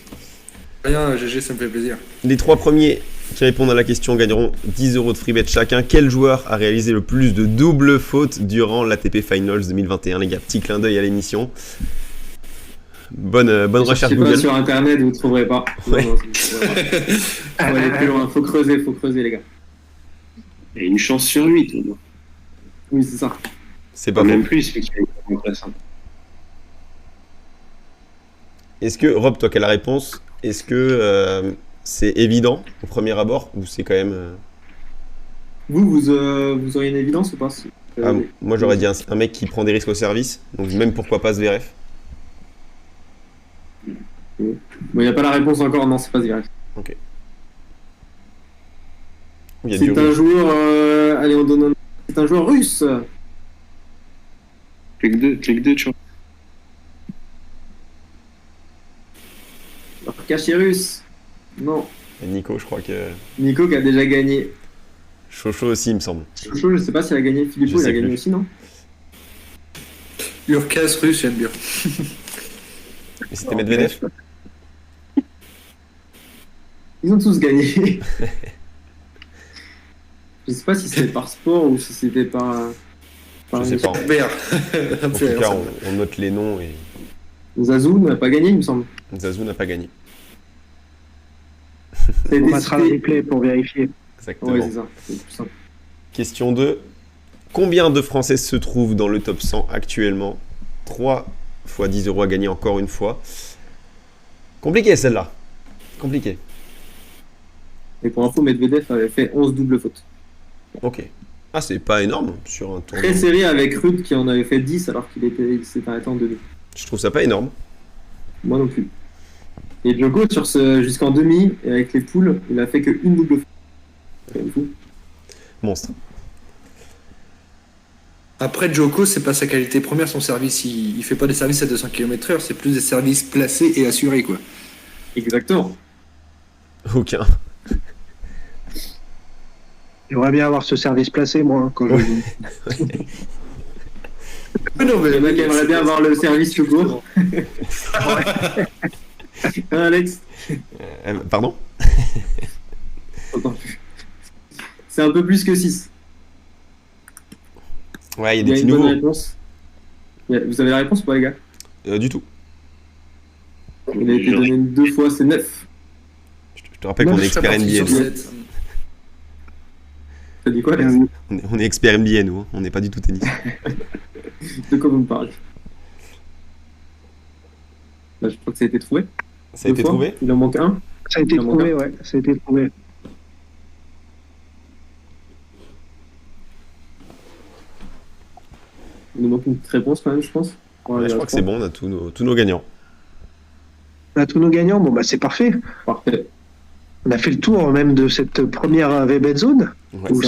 Rien, GG, ça me fait plaisir. Les 3 premiers qui répondent à la question gagneront 10 € de freebet chacun. Quel joueur a réalisé le plus de doubles fautes durant l'ATP Finals 2021? Les gars, petit clin d'œil à l'émission. Bonne recherche Google. Google. Sur internet, vous ne trouverez pas. Ouais. Non, faut aller plus loin, faut creuser les gars. Et une chance sur 8. Oui, c'est ça. C'est pas même faux. plus, c'est qu'il y a une place. Est-ce que, Rob, toi qui as la réponse, est-ce que c'est évident au premier abord ou c'est quand même... Vous auriez une évidence ou pas? Moi j'aurais dit un mec qui prend des risques au service, donc même pourquoi pas Zverev. Bon, il n'y a pas la réponse encore, non, c'est pas Zverev. Ok. C'est un joueur... allez, on donne un... C'est un joueur russe. Clique 2, tu vois. Alors, cachet russe. Non. Et Nico, je crois que... Nico qui a déjà gagné. Chocho aussi, il me semble. Chocho, je sais pas s'il a gagné. Philippot, il a gagné aussi, non? Urkas russe, j'aime bien. Et c'était Medvedev? Ils ont tous gagné. Je sais pas si c'était par sport ou si c'était par je sais pas. En tout cas, on note les noms et... Zazou n'a pas gagné, il me semble. Zazou n'a pas gagné. On mettra le replay pour vérifier. Exactement. Ouais, c'est ça. C'est plus simple. Question 2. Combien de Français se trouvent dans le top 100 actuellement? 3 fois 10 € à gagner encore une fois. Compliqué celle-là. Compliqué. Et pour info, Medvedev avait fait 11 doubles fautes. Ok. Ah, c'est pas énorme sur un tournoi. Très serré avec Ruud qui en avait fait 10 alors qu'il s'est arrêté en demi. Je trouve ça pas énorme. Moi non plus. Et Djoko, jusqu'en demi, et avec les poules, il a fait que une double faute. Monstre. Après, Djoko, c'est pas sa qualité première, son service. Il fait pas des services à 200 km/h, c'est plus des services placés et assurés, quoi. Exactement. Aucun. J'aimerais bien avoir ce service placé, moi, quand je joue. Non, mais le mec aimerait bien avoir le service tout court. Alex? Pardon? C'est un peu plus que 6. Ouais, il y a des petits nouveaux. Réponse. Vous avez la réponse ou pas, les gars? Du tout. Il a été donné 2 fois, c'est 9. Je te rappelle qu'on est expert NBA. T'as dit quoi, Alex? On est expert NBA, nous. Hein. On n'est pas du tout tennis. De quoi vous me parlez? Là, je crois que ça a été trouvé. Ça a été trouvé? Il en manque un. Ça a été trouvé, ouais. Ça a été trouvé. Il nous manque une petite réponse quand même, je pense. Ouais, je crois que c'est bon, on a tous nos gagnants. On a tous nos gagnants, bon bah c'est parfait. Parfait. On a fait le tour même de cette première VBet Zone. Ouais, ou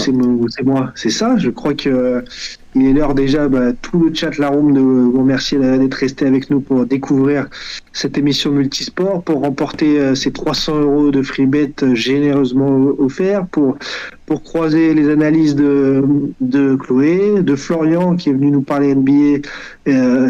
c'est moi, c'est ça. Je crois que il est l'heure déjà, tout le chat la room de vous remercier d'être resté avec nous pour découvrir cette émission multisport, pour remporter ces 300 € de free bet généreusement offerts, pour croiser les analyses de Chloé, de Florian qui est venu nous parler NBA.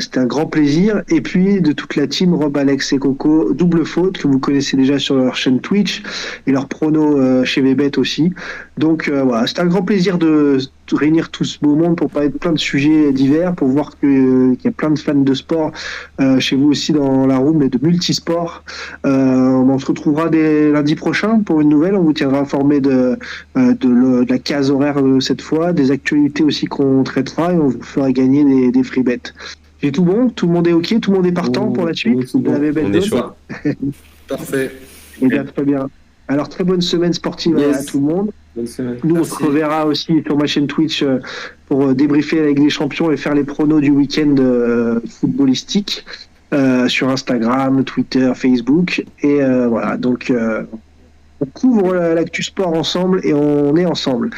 C'était un grand plaisir. Et puis de toute la team, Rob, Alex et Coco, double faute que vous connaissez déjà sur leur chaîne Twitch et leur prono chez VBet aussi. Donc voilà, c'était un grand plaisir de réunir tout ce beau monde pour parler de plein de sujets divers, pour voir qu'il y a plein de fans de sport chez vous aussi dans la room et de multisports. On se retrouvera dès lundi prochain pour une nouvelle. On vous tiendra informé de la case horaire cette fois, des actualités aussi qu'on traitera et on vous fera gagner des free bets. J'ai tout bon, tout le monde est ok, tout le monde est partant pour la suite. On est chaud. Parfait. Et bien, très bien. Alors, très bonne semaine sportive à tout le monde. Nous, on se reverra aussi sur ma chaîne Twitch pour débriefer avec les champions et faire les pronos du week-end footballistique sur Instagram, Twitter, Facebook. Et voilà, donc on couvre l'actu sport ensemble et on est ensemble.